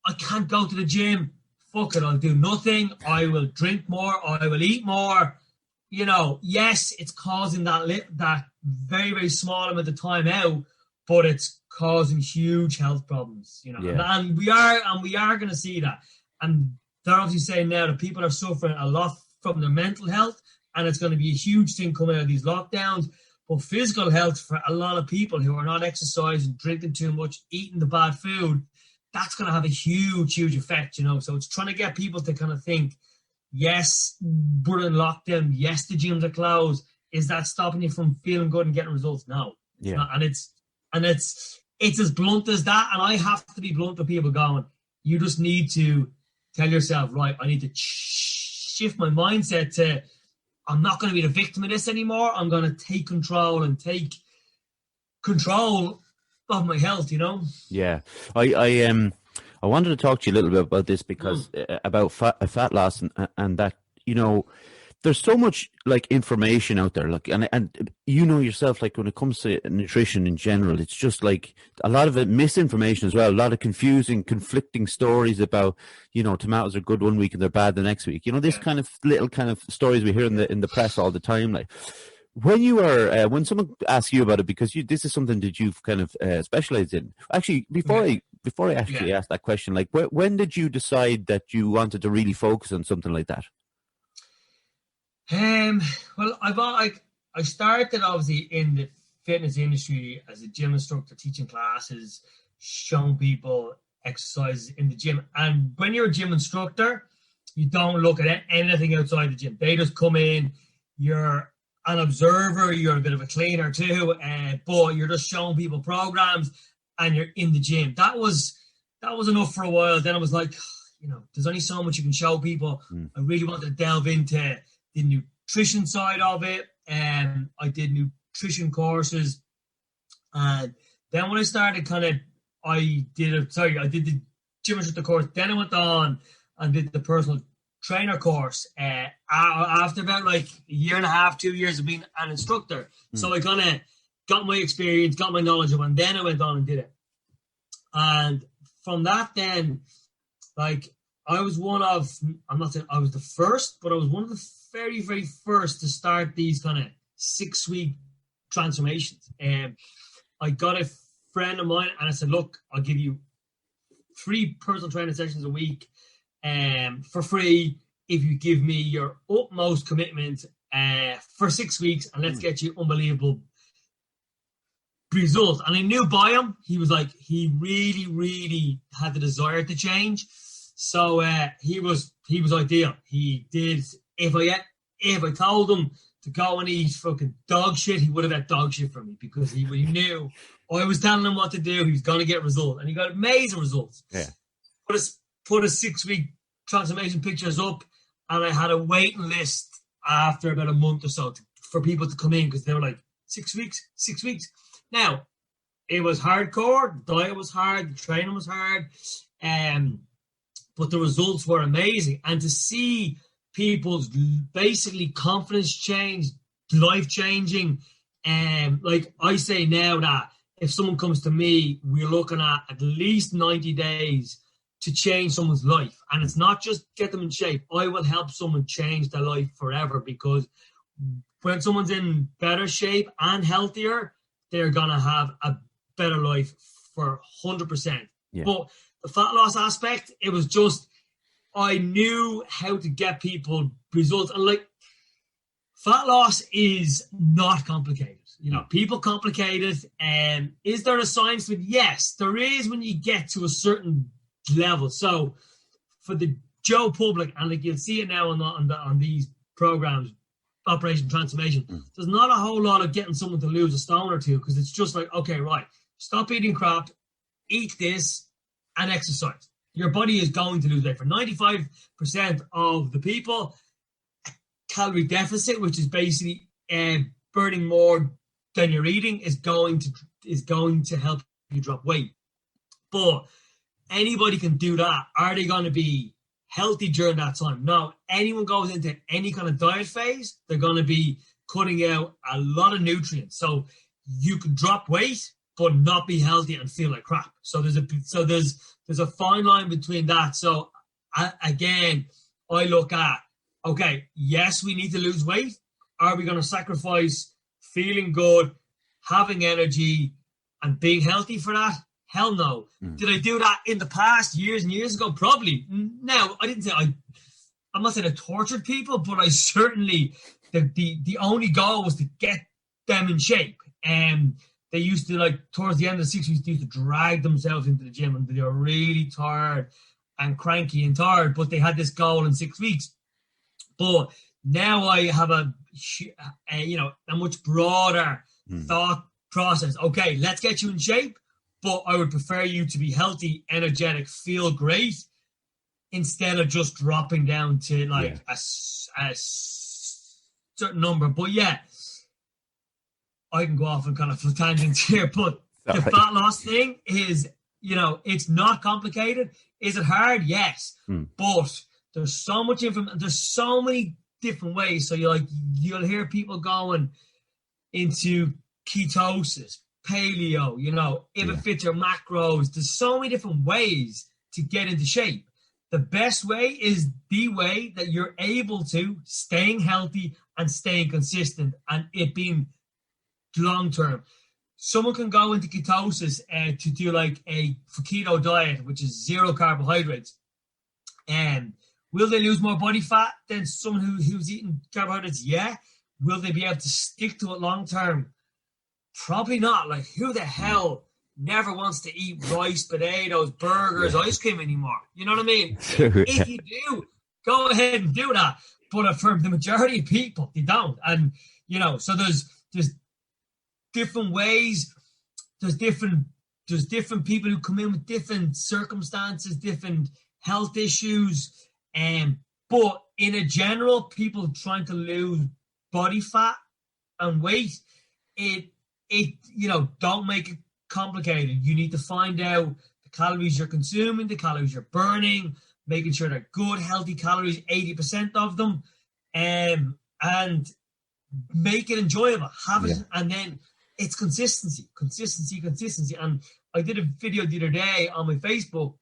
I can't go to the gym. Fuck it, I'll do nothing. I will drink more. I will eat more. You know, yes, it's causing that very, very small amount of time out, but it's causing huge health problems. You know, and we are going to see that. And they're obviously saying now that people are suffering a lot from their mental health, and it's going to be a huge thing coming out of these lockdowns. But physical health for a lot of people who are not exercising, drinking too much, eating the bad food, that's going to have a huge, huge effect, you know. So it's trying to get people to kind of think, yes, we're in lockdown. Yes, the gyms are closed. Is that stopping you from feeling good and getting results? No. It's not. And it's as blunt as that. And I have to be blunt with people going, you just need to tell yourself, right, I need to shift my mindset to, I'm not going to be the victim of this anymore. I'm going to take control of my health, you know? Yeah. I wanted to talk to you a little bit about this because about fat loss and that, you know, there's so much like information out there, like, and you know yourself, like when it comes to nutrition in general, it's just like a lot of it misinformation as well, a lot of conflicting stories about, you know, tomatoes are good one week and they're bad the next week. You know, this kind of little kind of stories we hear in the press all the time. Like when you are, when someone asks you about it, because this is something that you've kind of specialized in. Actually, before I actually ask that question, like when did you decide that you wanted to really focus on something like that? Well, I started obviously in the fitness industry as a gym instructor, teaching classes, showing people exercises in the gym. And when you're a gym instructor, you don't look at anything outside the gym. They just come in. You're an observer. You're a bit of a cleaner too, but you're just showing people programs, and you're in the gym. That was enough for a while. Then I was like, you know, there's only so much you can show people. I really wanted to delve into the nutrition side of it, and I did nutrition courses. And then when I started I did the gym instructor course. Then I went on and did the personal trainer course after about like a year and a half, 2 years of being an instructor. So I kind of got my experience, got my knowledge of it, and then I went on and did it. And from that then, like, I was I'm not saying I was the first, but I was one of the very, very first to start these kind of 6-week transformations. And I got a friend of mine and I said, look, I'll give you 3 personal training sessions a week. for free if you give me your utmost commitment for 6 weeks, and let's get you unbelievable results. And I knew by him, he was like, he really, really had the desire to change. So he was ideal. He did. If I told him to go and eat fucking dog shit, he would have had dog shit for me, because he knew I was telling him what to do. He was going to get results, and he got amazing results. Yeah. Put a 6 week transformation pictures up, and I had a waiting list after about a month or so for people to come in, because they were like, 6 weeks. Now, it was hardcore. The diet was hard. The training was hard. But the results were amazing. And to see people's basically confidence change, life-changing, like I say now that if someone comes to me, we're looking at least 90 days to change someone's life. And it's not just get them in shape. I will help someone change their life forever, because when someone's in better shape and healthier, they're going to have a better life for 100%. Yeah. But the fat loss aspect, it was just, I knew how to get people results. And like, fat loss is not complicated. You know, people complicate it. And is there a science to it? Yes, there is, when you get to a certain level. So for the Joe public, and like you'll see it now on these programs, Operation Transformation, there's not a whole lot of getting someone to lose a stone or two, because it's just like, okay, right, stop eating crap, eat this, and exercise. Your body is going to lose weight. For 95% of the people, calorie deficit, which is basically burning more than you're eating, is going to help you drop weight. But anybody can do that. Are they going to be healthy during that time? No. Anyone goes into any kind of diet phase, they're going to be cutting out a lot of nutrients. So you can drop weight but not be healthy and feel like crap. So there's a fine line between that. So again, I look at, okay, yes, we need to lose weight. Are we going to sacrifice feeling good, having energy, and being healthy for that? Hell no. Did I do that in the past, years and years ago? Probably. No, I didn't say I'm not saying I tortured people, but I certainly, the only goal was to get them in shape. And they used to, like, towards the end of the 60s, they used to drag themselves into the gym, and they were really tired and cranky and tired, but they had this goal in 6 weeks. But now I have a much broader thought process. Okay, let's get you in shape, but I would prefer you to be healthy, energetic, feel great, instead of just dropping down to a certain number. But yeah, I can go off on kind of tangents here, but the fat loss thing is, it's not complicated. Is it hard? Yes. But there's so much information. There's so many different ways. So you'll hear people going into ketosis, paleo, if it fits your macros. There's so many different ways to get into shape. The best way is the way that you're able to staying healthy and staying consistent, and it being long term. Someone can go into ketosis to do like a keto diet, which is 0 carbohydrates. And will they lose more body fat than someone who's eating carbohydrates? Yeah. Will they be able to stick to it long term? Probably not. Like, who the hell never wants to eat rice, potatoes, burgers, ice cream anymore? You know what I mean? If you do, go ahead and do that. But for the majority of people, they don't. And, so there's different ways. There's different people who come in with different circumstances, different health issues. But in a general, people trying to lose body fat and weight, don't make it complicated. You need to find out the calories you're consuming, the calories you're burning, making sure they're good, healthy calories, 80% of them, and make it enjoyable. Have it, and then it's consistency. And I did a video the other day on my Facebook.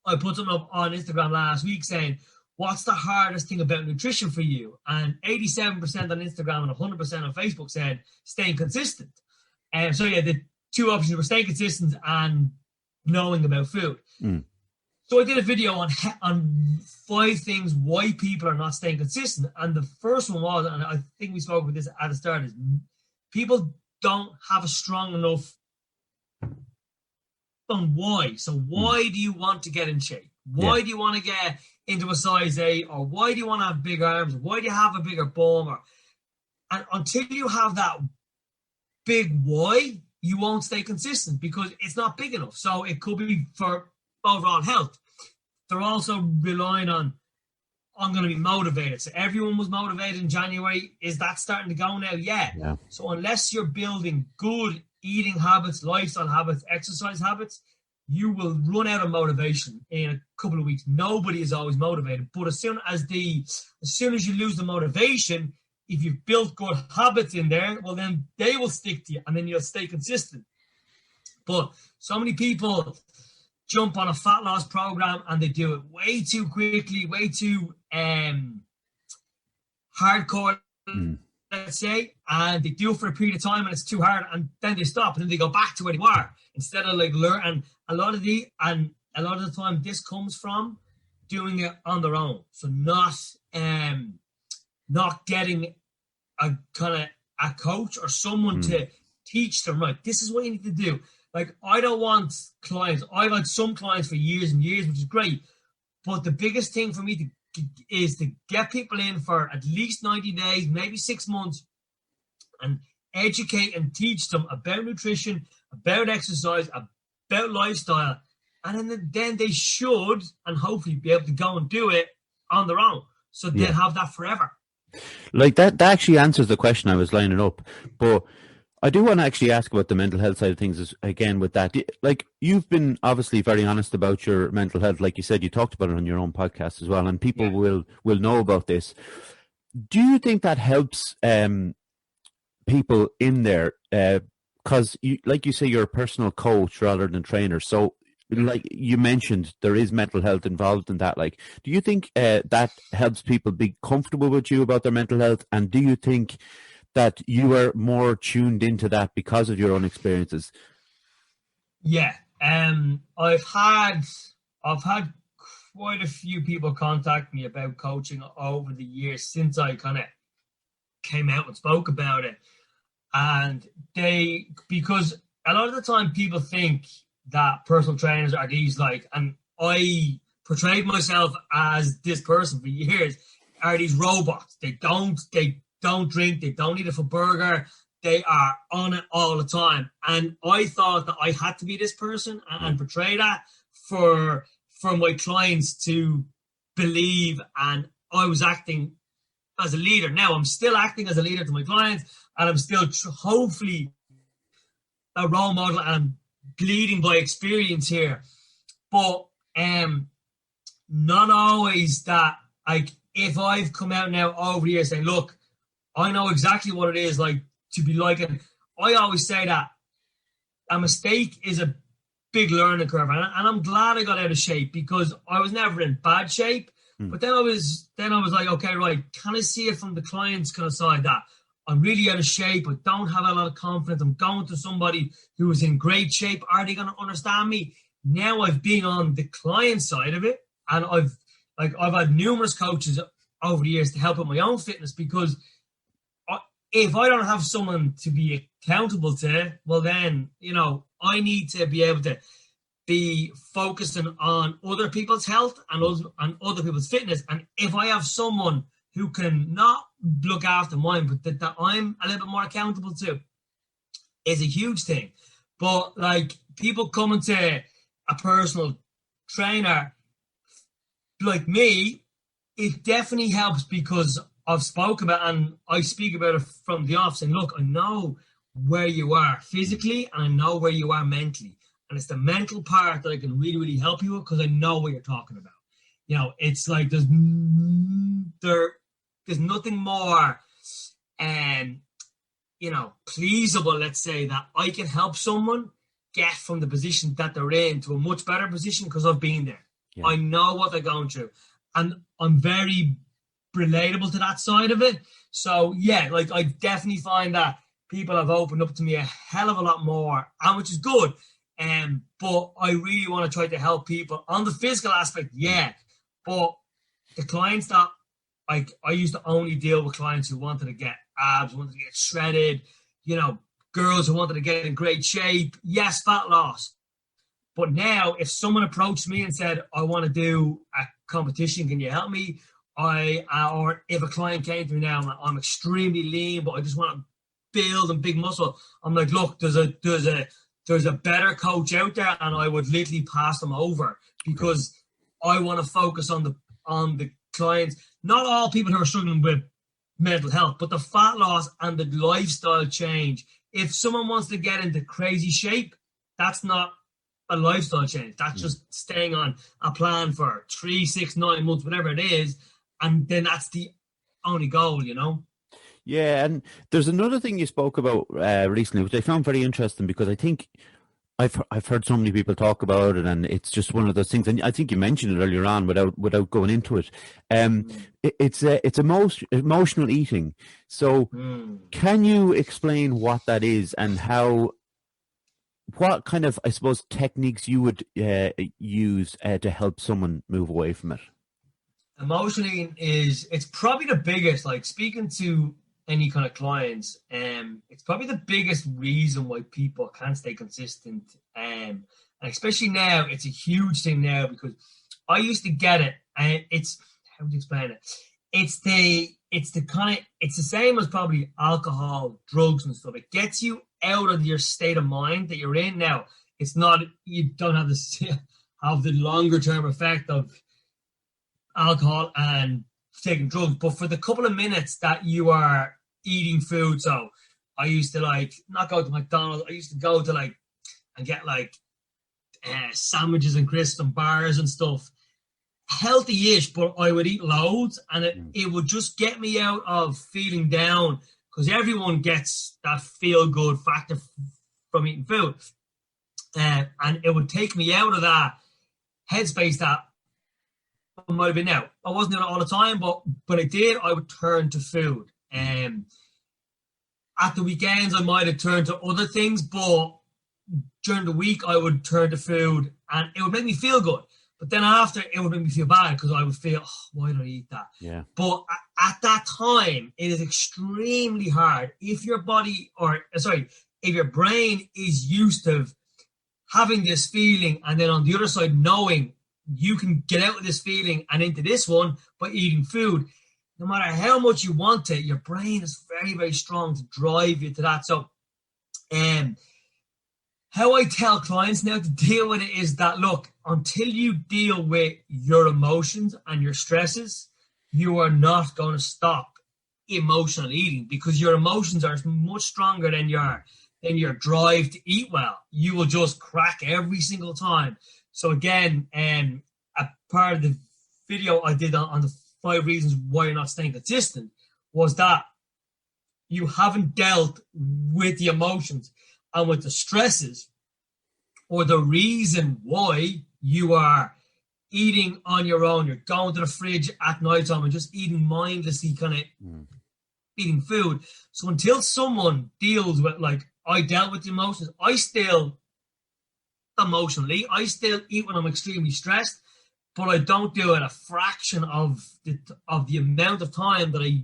I put something up on Instagram last week saying, what's the hardest thing about nutrition for you? And 87% on Instagram and 100% on Facebook said staying consistent. And so, the two options were staying consistent and knowing about food. So I did a video on 5 things why people are not staying consistent. And the first one was, and I think we spoke about this at the start, is people don't have a strong enough on why. So why do you want to get in shape? Why do you want to get into a size 8? Or why do you want to have big arms? Or why do you have a bigger bum? And until you have that big why, you won't stay consistent because it's not big enough. So it could be for overall health. They're also relying on, I'm going to be motivated. So everyone was motivated in January. Is that starting to go now? Yeah. So unless you're building good eating habits, lifestyle habits, exercise habits, you will run out of motivation in a couple of weeks. Nobody is always motivated. But as soon as you lose the motivation, if you've built good habits in there, well, then they will stick to you and then you'll stay consistent. But so many people jump on a fat loss program and they do it way too quickly, way too hardcore, let's say, and they do it for a period of time and it's too hard, and then they stop and then they go back to where they were instead of like learn. And a lot of the time this comes from doing it on their own. So not getting a kind of a coach or someone to teach them, right, this is what you need to do. Like, I don't want clients. I've had some clients for years and years, which is great. But the biggest thing for me is to get people in for at least 90 days, maybe 6 months, and educate and teach them about nutrition, about exercise, about lifestyle. And then they should, and hopefully be able to go and do it on their own. So they'll have that forever. Like that actually answers the question I was lining up. But I do want to actually ask about the mental health side of things again with that. Like, you've been obviously very honest about your mental health. Like you said, you talked about it on your own podcast as well, and people will know about this. Do you think that helps people in there? Because, like you say, you're a personal coach rather than trainer. So, like you mentioned, there is mental health involved in that. Like, do you think that helps people be comfortable with you about their mental health? And do you think that you are more tuned into that because of your own experiences? Yeah. I've had quite a few people contact me about coaching over the years since I kind of came out and spoke about it. And because a lot of the time people think that personal trainers are these and I portrayed myself as this person for years, are these robots. They don't drink, they don't eat a burger, they are on it all the time. And I thought that I had to be this person and portray that for my clients to believe, and I was acting as a leader. Now I'm still acting as a leader to my clients, and I'm still hopefully a role model, and I'm leading by experience here. But not always that, like, if I've come out now over here saying, look, I know exactly what it is like to be like it. I always say that a mistake is a big learning curve, and I'm glad I got out of shape because I was never in bad shape. But then I was like, okay, right, can I see it from the client's kind of side that I'm really out of shape, I don't have a lot of confidence, I'm going to somebody who is in great shape, are they going to understand me? Now I've been on the client side of it, and I've had numerous coaches over the years to help with my own fitness, because if I don't have someone to be accountable to, well then, I need to be able to be focusing on other people's health and other people's fitness. And if I have someone who can not look after mine, but that I'm a little bit more accountable to, is a huge thing. But like, people coming to a personal trainer like me, it definitely helps because I've spoken about, and I speak about it from the off, saying, look, I know where you are physically and I know where you are mentally. And it's the mental part that I can really, really help you with, because I know what you're talking about. It's like there's nothing more, pleasable, let's say, that I can help someone get from the position that they're in to a much better position, because I've been there. Yeah. I know what they're going through. And I'm very relatable to that side of it. So yeah, like, I definitely find that people have opened up to me a hell of a lot more, and which is good. But I really want to try to help people on the physical aspect, yeah. But the clients that I used to only deal with clients who wanted to get abs, wanted to get shredded, girls who wanted to get in great shape. Yes, fat loss. But now, if someone approached me and said, I want to do a competition, can you help me? Or if a client came to me now, I'm extremely lean, but I just want to build and big muscle. I'm like, look, there's a better coach out there, and I would literally pass them over because I want to focus on the clients. Not all people who are struggling with mental health, but the fat loss and the lifestyle change. If someone wants to get into crazy shape, that's not a lifestyle change. That's just staying on a plan for 3, 6, 9 months, whatever it is. And then that's the only goal, Yeah, and there's another thing you spoke about recently, which I found very interesting because I think I've heard so many people talk about it, and it's just one of those things. And I think you mentioned it earlier on without going into it. It's emotional eating. So, can you explain what that is and what kind of, I suppose, techniques you would use to help someone move away from it? Emotional eating it's probably the biggest. Like speaking to any kind of clients, it's probably the biggest reason why people can't stay consistent. And especially now, it's a huge thing now because I used to get it, and it's, how would you explain it? It's the same as probably alcohol, drugs and stuff. It gets you out of your state of mind that you're in now. It's not, you don't have the longer term effect of alcohol and taking drugs, but for the couple of minutes that you are eating food. So I used to not go to McDonald's. I used to go to and get sandwiches and crisps and bars and stuff. Healthy-ish, but I would eat loads, and it would just get me out of feeling down because everyone gets that feel-good factor from eating food. And it would take me out of that headspace that I might have been now. I wasn't doing it all the time, but when I did, I would turn to food. At the weekends, I might have turned to other things, but during the week, I would turn to food, and it would make me feel good. But then after, it would make me feel bad because I would feel, why did I eat that? Yeah. But at that time, it is extremely hard. If your body, if your brain is used to having this feeling, and then on the other side, knowing you can get out of this feeling and into this one by eating food, no matter how much you want it, your brain is very, very strong to drive you to that. So, how I tell clients now to deal with it is that, look, until you deal with your emotions and your stresses, you are not going to stop emotional eating because your emotions are much stronger than your drive to eat well. You will just crack every single time. So again, a part of the video I did on the 5 reasons why you're not staying consistent was that you haven't dealt with the emotions and with the stresses or the reason why you are eating on your own. You're going to the fridge at night time and just eating mindlessly, kind of eating food. So until someone deals with, I dealt with the emotions, I still emotionally, I still eat when I'm extremely stressed, but I don't do it a fraction of the amount of time that I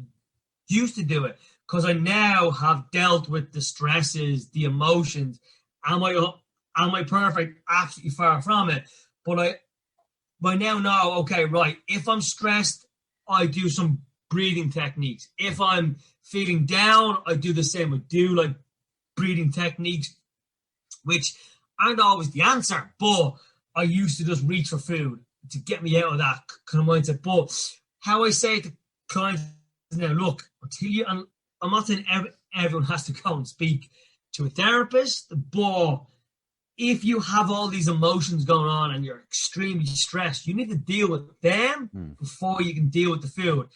used to do it because I now have dealt with the stresses, the emotions. Am I perfect? Absolutely far from it. But I now know, okay, right, if I'm stressed, I do some breathing techniques. If I'm feeling down, I do the same. I do breathing techniques, which aren't always the answer, but I used to just reach for food to get me out of that kind of mindset. But how I say to clients now, look, until you, and I'm not saying everyone has to go and speak to a therapist, but if you have all these emotions going on and you're extremely stressed, you need to deal with them before you can deal with the food.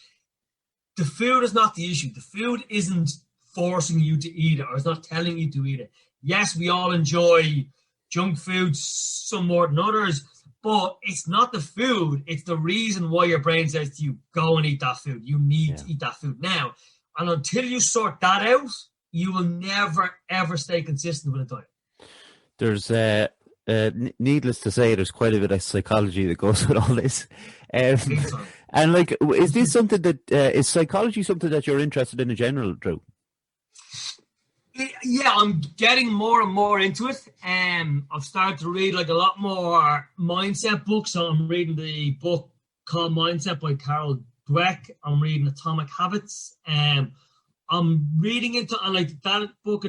The food is not the issue. The food isn't forcing you to eat it or it's not telling you to eat it. Yes, we all enjoy junk food, some more than others, but it's not the food. It's the reason why your brain says to you, go and eat that food. You need to eat that food now. And until you sort that out, you will never, ever stay consistent with a diet. There's needless to say, there's quite a bit of psychology that goes with all this. And like, is this something that is psychology something that you're interested in general, Drew? Yeah, I'm getting more and more into it. I've started to read like a lot more mindset books. So I'm reading the book called Mindset by Carol Dweck. I'm reading Atomic Habits. I'm reading into like that book,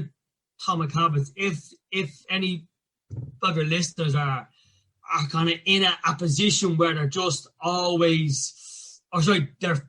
Atomic Habits. If any of your listeners are kind of in a position where they're just always, or sorry, they're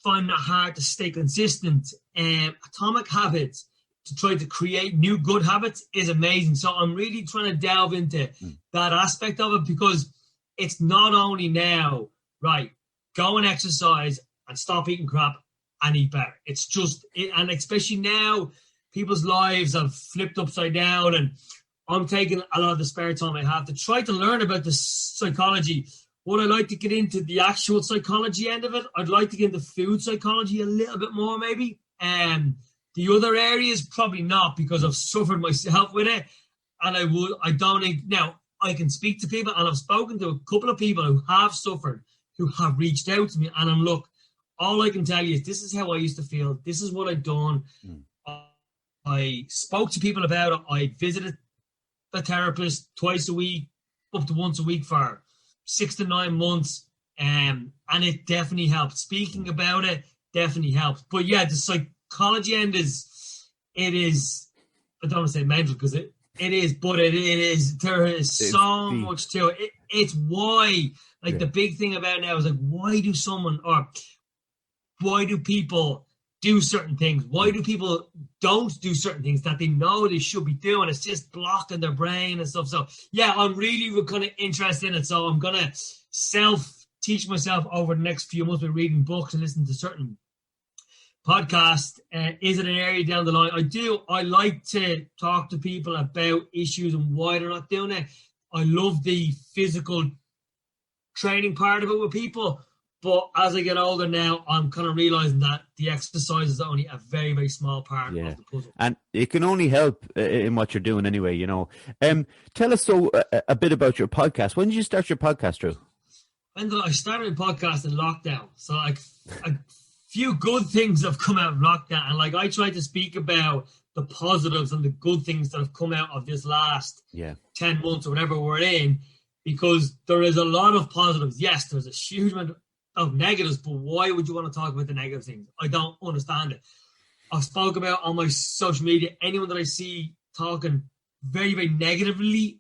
finding it hard to stay consistent. Atomic Habits, to try to create new good habits, is amazing. So I'm really trying to delve into that aspect of it, because it's not only now, right, go and exercise and stop eating crap and eat better. It's just, and especially now, people's lives have flipped upside down, and I'm taking a lot of the spare time I have to try to learn about the psychology. Would I like to get into the actual psychology end of it? I'd like to get into food psychology a little bit more, maybe. The other areas, probably not, because I've suffered myself with it. And I don't think, now I can speak to people, and I've spoken to a couple of people who have suffered, who have reached out to me. And look, all I can tell you is this is how I used to feel. This is what I've done. I spoke to people about it. I visited the therapist twice a week, up to once a week for 6 to 9 months. And it definitely helped. Speaking about it definitely helps. But yeah, the psychology end is, I don't want to say mental, because it is, but it is, there is so much to it. It's why, like, the big thing about it now is like, why do people do certain things? Why do people don't do certain things that they know they should be doing? It's just blocking their brain and stuff. So yeah, I'm really kind of interested in it. So I'm going to self-teach myself over the next few months by reading books and listening to certain podcasts. Is it an area down the line? I like to talk to people about issues and why they're not doing it. I love the physical training part of it with people. But as I get older now, I'm kind of realizing that the exercise is only a very, very small part of the puzzle. And it can only help in what you're doing anyway, you know. Tell us a bit about your podcast. When did you start your podcast, Drew? I started a podcast in lockdown. So like a few good things have come out of lockdown. And like I try to speak about the positives and the good things that have come out of this last 10 months or whatever we're in, because there is a lot of positives. Yes, there's a huge amount of negatives, but why would you want to talk about the negative things? I don't understand it. I've spoke about on my social media, anyone that I see talking very, very negatively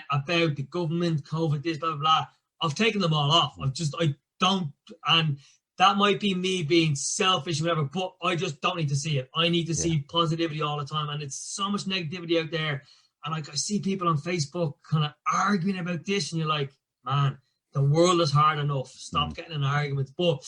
about the government, COVID, this, blah, blah, blah, I've taken them all off. I don't, and that might be me being selfish or whatever, but I just don't need to see it. I need to see positivity all the time, and it's so much negativity out there. And like I see people on Facebook kind of arguing about this, and you're like, man, the world is hard enough. Stop getting in arguments. But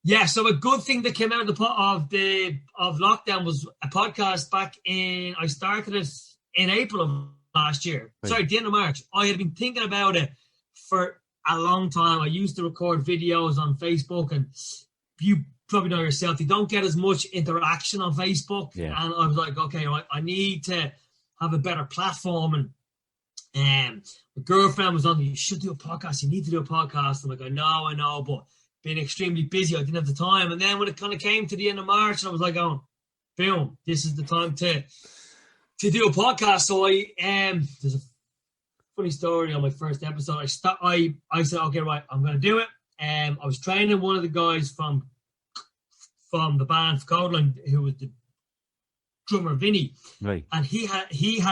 yeah, so a good thing that came out of lockdown was a podcast back in. I started it in April of last year. Right. Sorry, the end of March. I had been thinking about it for a long time. I used to record videos on Facebook, and you probably know yourself, you don't get as much interaction on Facebook. Yeah. And I was like, okay, I need to have a better platform. And my girlfriend was on, you should do a podcast. You need to do a podcast. I'm like, I know, but being extremely busy, I didn't have the time. And then when it kind of came to the end of March, I was like, oh, boom, this is the time to do a podcast. So there's a funny story on my first episode. I said, okay, right, I'm going to do it. I was training one of the guys from the band Codeline, who was the drummer Vinny, right? And he had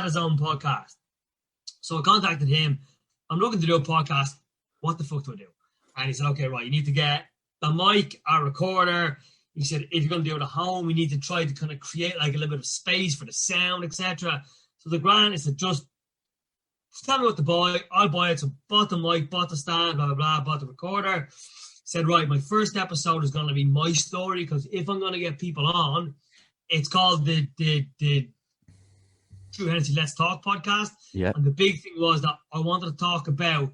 his own podcast. So I contacted him. I'm looking to do a podcast. What the fuck do I do? And he said, okay, right, you need to get the mic, a recorder. He said, if you're going to do it at home, we need to try to kind of create like a little bit of space for the sound, etc. So the grant is to just tell me what to buy. I'll buy it. So bought the mic, bought the stand, blah, blah, blah, bought the recorder. Said, right, my first episode is going to be my story, because if I'm going to get people on, it's called the True Hennessy Let's Talk podcast. Yeah. And the big thing was that I wanted to talk about,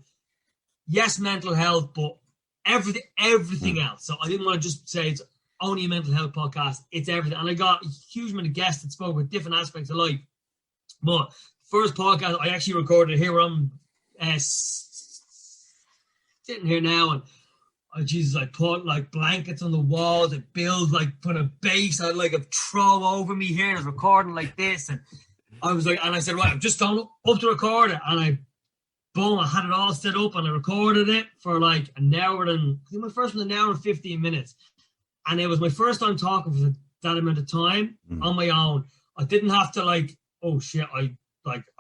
yes, mental health, but everything else. So I didn't want to just say it's only a mental health podcast. It's everything. And I got a huge amount of guests that spoke with different aspects of life. But first podcast I actually recorded here where I'm sitting here now, and oh Jesus, I put like blankets on the walls, it builds like put a base, I like a throw over me here, and I was recording like this, and I was like, and I said, right, I'm just going up to record it, and I had it all set up, and I recorded it for like an hour, and I think my first was an hour and 15 minutes, and it was my first time talking for that amount of time on my own. I didn't have to I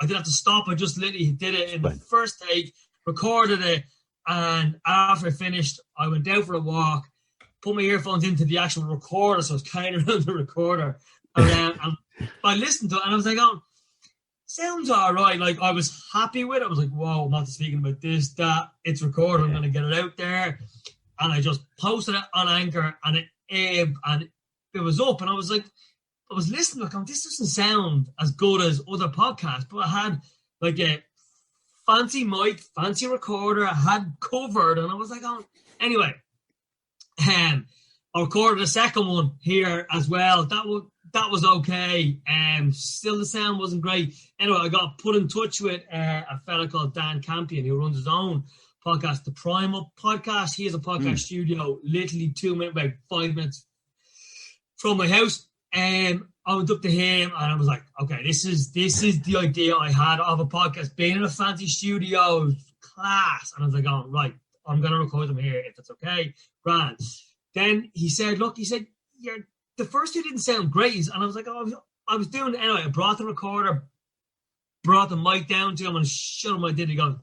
didn't have to stop. I just literally did it in the first take, recorded it, and after I finished, I went out for a walk, put my earphones into the actual recorder, so I was kind of around the recorder, and I listened to it, and I was like, oh, sounds all right. Like, I was happy with it. I was like, whoa, I'm not speaking about this, that, it's recorded, I'm going to get it out there, and I just posted it on Anchor, and it was up, and I was like, I was listening, like, this doesn't sound as good as other podcasts, but I had like a fancy mic, fancy recorder, I had covered, and I was like, oh, anyway, I recorded a second one here as well. That was okay. Still the sound wasn't great. Anyway, I got put in touch with a fella called Dan Campion, who runs his own podcast, the Primal Podcast. He has a podcast studio, literally 2 minutes, about 5 minutes from my house. I went up to him, and I was like, okay, this is the idea I had of a podcast, being in a fancy studio, class. And I was like, oh, right, I'm going to record them here if it's okay. Grand. Then he said, the first two didn't sound great. And I was like, oh, I was doing it anyway. I brought the recorder, brought the mic down to him, and showed him I did. He goes,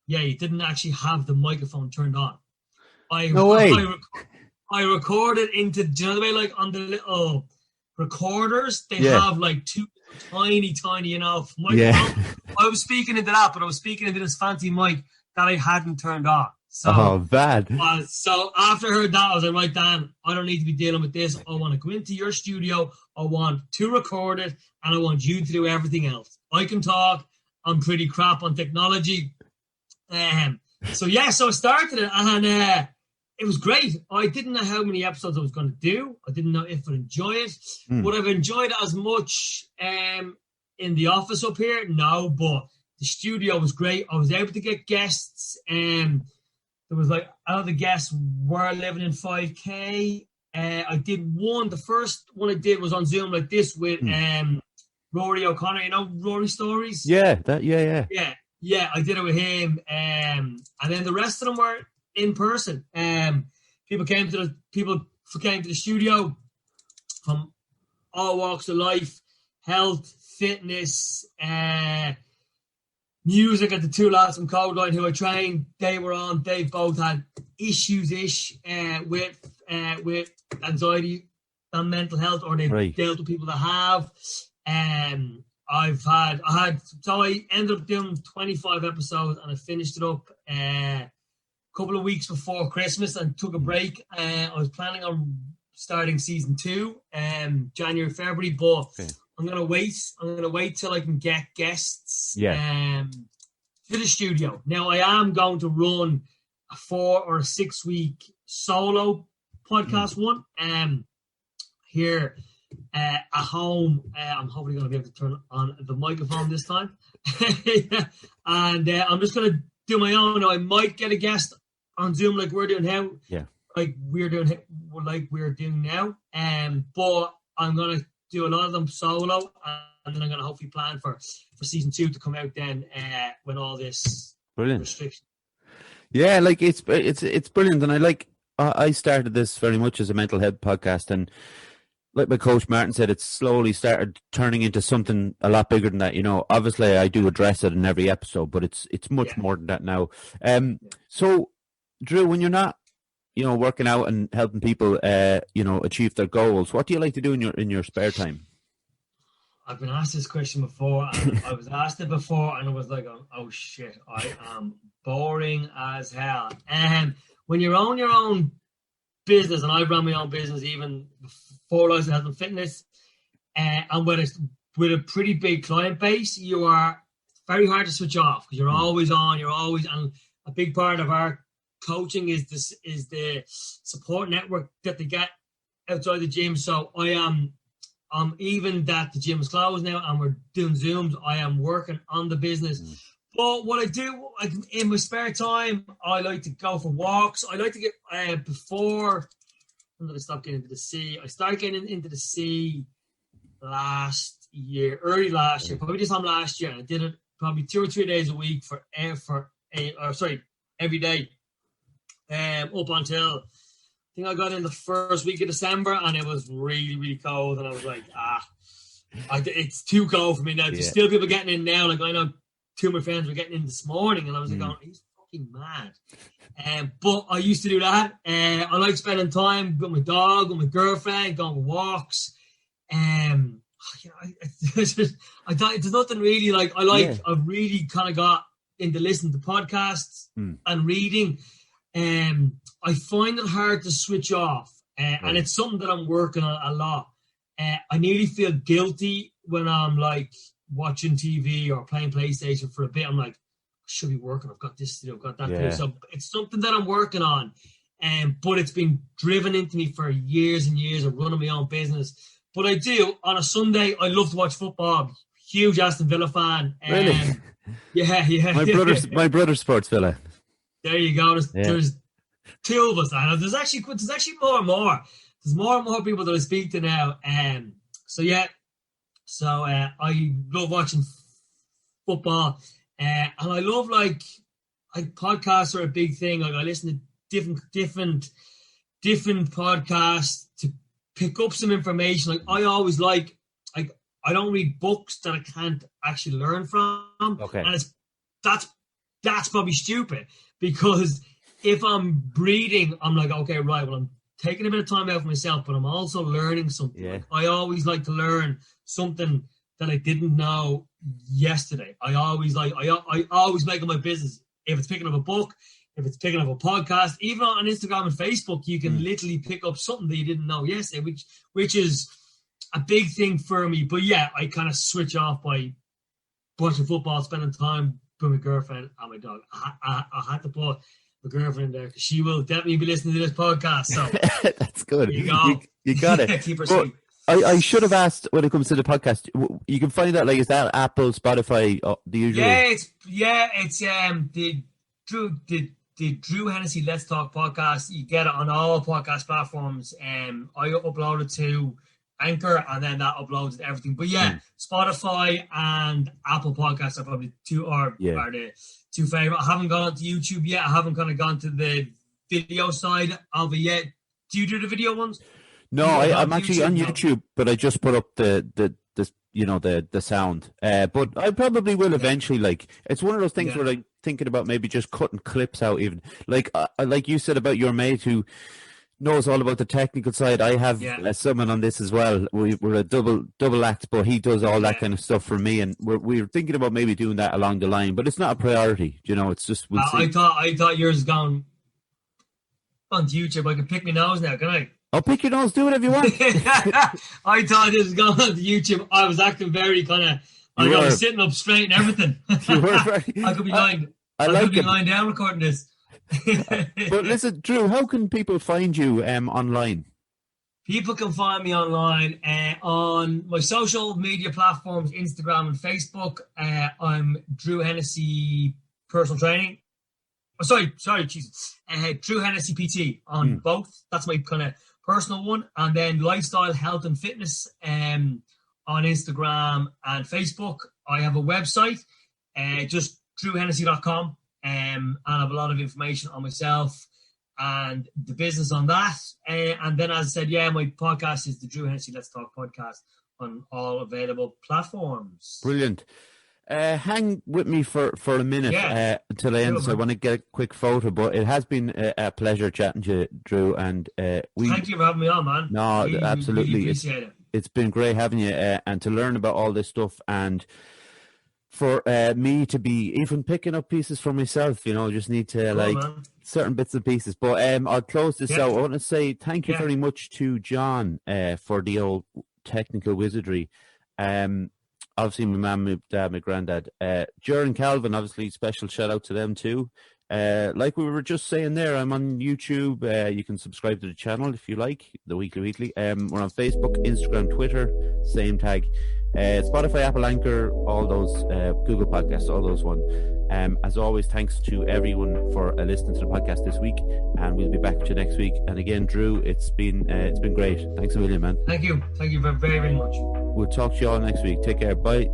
yeah, you didn't actually have the microphone turned on. No way. I recorded into, do you know the way, like on the little recorders, they have like two tiny, microphones. Yeah. I was speaking into that, but I was speaking into this fancy mic that I hadn't turned on. So bad. So after I heard that, I was like, right, Dan, I don't need to be dealing with this. I want to go into your studio. I want to record it, and I want you to do everything else. I can talk. I'm pretty crap on technology. So I started it, and it was great. I didn't know how many episodes I was going to do. I didn't know if I'd enjoy it. Would I've enjoyed it as much in the office up here? No, but the studio was great. I was able to get guests. There was like, all the guests were living in 5K. I did one. The first one I did was on Zoom like this with Rory O'Connor. You know Rory Stories? Yeah, Yeah, I did it with him. And then the rest of them were in person. People came to the studio from all walks of life, health, fitness, music. At the two lads from Codeline who I trained, they were on. They both had issues with anxiety and mental health, or they've dealt with people that have. So I ended up doing 25 episodes, and I finished it up a couple of weeks before Christmas and took a break. I was planning on starting season 2 January, February, but I'm gonna wait till I can get guests to the studio. Now I am going to run a 4 or 6 week solo podcast one here at home. I'm hopefully going to be able to turn on the microphone this time. And I'm just going to do my own. I might get a guest on Zoom like we're doing now. Yeah. Like we're doing now. But I'm going to do a lot of them solo, and then I'm going to hopefully plan for season 2 to come out then when all this restriction. Yeah, like it's brilliant, and I started this very much as a mental health podcast, and like my coach Martin said, it's slowly started turning into something a lot bigger than that. You know, obviously I do address it in every episode, but it's much more than that now. So, Drew, when you're not, working out and helping people, achieve their goals, what do you like to do in your spare time? I've been asked this question before, and I was asked it before, and I was like, oh shit, I am boring as hell. And when you own your own business, and I've run my own business even before Life Health and Fitness, and with a pretty big client base, you are very hard to switch off because you're always on, and a big part of our coaching is the support network that they get outside the gym. So I am even that the gym is closed now and we're doing Zooms, I am working on the business. But what I do, like in my spare time, I like to go for walks. I like to get before. When did I stop getting into the sea? I started getting into the sea early last year, probably this time last year. I did it probably 2 or 3 days a week every day, up until I think I got in the first week of December, and it was really, really cold, and I was like, it's too cold for me now. There's still people getting in now. Like I know 2 of my friends were getting in this morning, and I was like, going, he's fucking mad. But I used to do that. I like spending time with my dog, with my girlfriend, going for walks. I thought there's nothing really like I like. I've really kind of got into listening to podcasts and reading. I find it hard to switch off, and it's something that I'm working on a lot. I nearly feel guilty when I'm like watching TV or playing PlayStation for a bit. I'm like, I should be working. I've got this to do. I've got that to do. So it's something that I'm working on. But it's been driven into me for years and years of running my own business. But I do on a Sunday. I love to watch football. Huge Aston Villa fan. Really? Yeah. My brother's sports Villa. There you go. There's 2 of us. There's actually more and more. There's more and more people that I speak to now. So I love watching football, and I love like podcasts are a big thing. Like I listen to different podcasts to pick up some information. Like I always like I don't read books that I can't actually learn from. Okay, and that's probably stupid, because if I'm reading, I'm like, okay, right, well, I'm taking a bit of time out for myself, but I'm also learning something. Yeah. Like, I always like to learn something that I didn't know yesterday. I always make it my business. If it's picking up a book, if it's picking up a podcast, even on Instagram and Facebook, you can literally pick up something that you didn't know yesterday, which is a big thing for me. But yeah, I kind of switch off by watching football, spending time with my girlfriend and my dog. I had to put my girlfriend there because she will definitely be listening to this podcast. So that's good. You go. You got it. Keep her Well, sweet. I should have asked when it comes to the podcast. You can find that is that Apple, Spotify, the usual. It's the Drew Hennessy Let's Talk podcast. You get it on all podcast platforms. I upload it to Anchor, and then that uploads to everything. But Spotify and Apple Podcasts are probably are the 2 favorite. I haven't gone on to YouTube yet. I haven't kind of gone to the video side of it yet. Do you do the video ones? No, I'm actually on YouTube, but I just put up the sound. But I probably will eventually. Like, it's one of those things where I'm thinking about maybe just cutting clips out. Even like you said about your mate who knows all about the technical side. I have someone on this as well. We're a double act, but he does all that kind of stuff for me, and we're thinking about maybe doing that along the line. But it's not a priority, It's just I thought yours is going on YouTube. I can pick my nose now, can I? I'll pick your nose. Do whatever you want. I thought this was going on to YouTube. I was acting very kind of. I was sitting up straight and everything. You were very. I could be lying. I could be lying down recording this. But listen, Drew, how can people find you online? People can find me online on my social media platforms, Instagram and Facebook. I'm Drew Hennessy Personal Training. Oh, sorry, Jesus. Drew Hennessy PT on both. That's my kind of personal one. And then Lifestyle, Health and Fitness on Instagram and Facebook. I have a website, just drewhennessy.com. And I have a lot of information on myself and the business on that. And then, as I said, my podcast is the Drew Hennessy Let's Talk podcast on all available platforms. Brilliant. Hang with me for a minute until I end. So I want to get a quick photo, but it has been a pleasure chatting to you, Drew. And thank you for having me on, man. No, absolutely. Really appreciate it. It's been great having you and to learn about all this stuff, and for me to be even picking up pieces for myself, just need to certain bits and pieces. But I'll close this out. I want to say thank you very much to John for the old technical wizardry. Obviously, my mum, my dad, my granddad, Jer and Calvin, obviously, special shout out to them too. Like we were just saying there, I'm on YouTube. You can subscribe to the channel if you like, the Weekly Wheatley. We're on Facebook, Instagram, Twitter, same tag. Spotify, Apple Anchor, all those, Google Podcasts, all those ones. As always, thanks to everyone for listening to the podcast this week, and we'll be back to you next week. And again, Drew, it's been great. Thanks a million, man. Thank you very, very much. We'll talk to you all next week. Take care. Bye.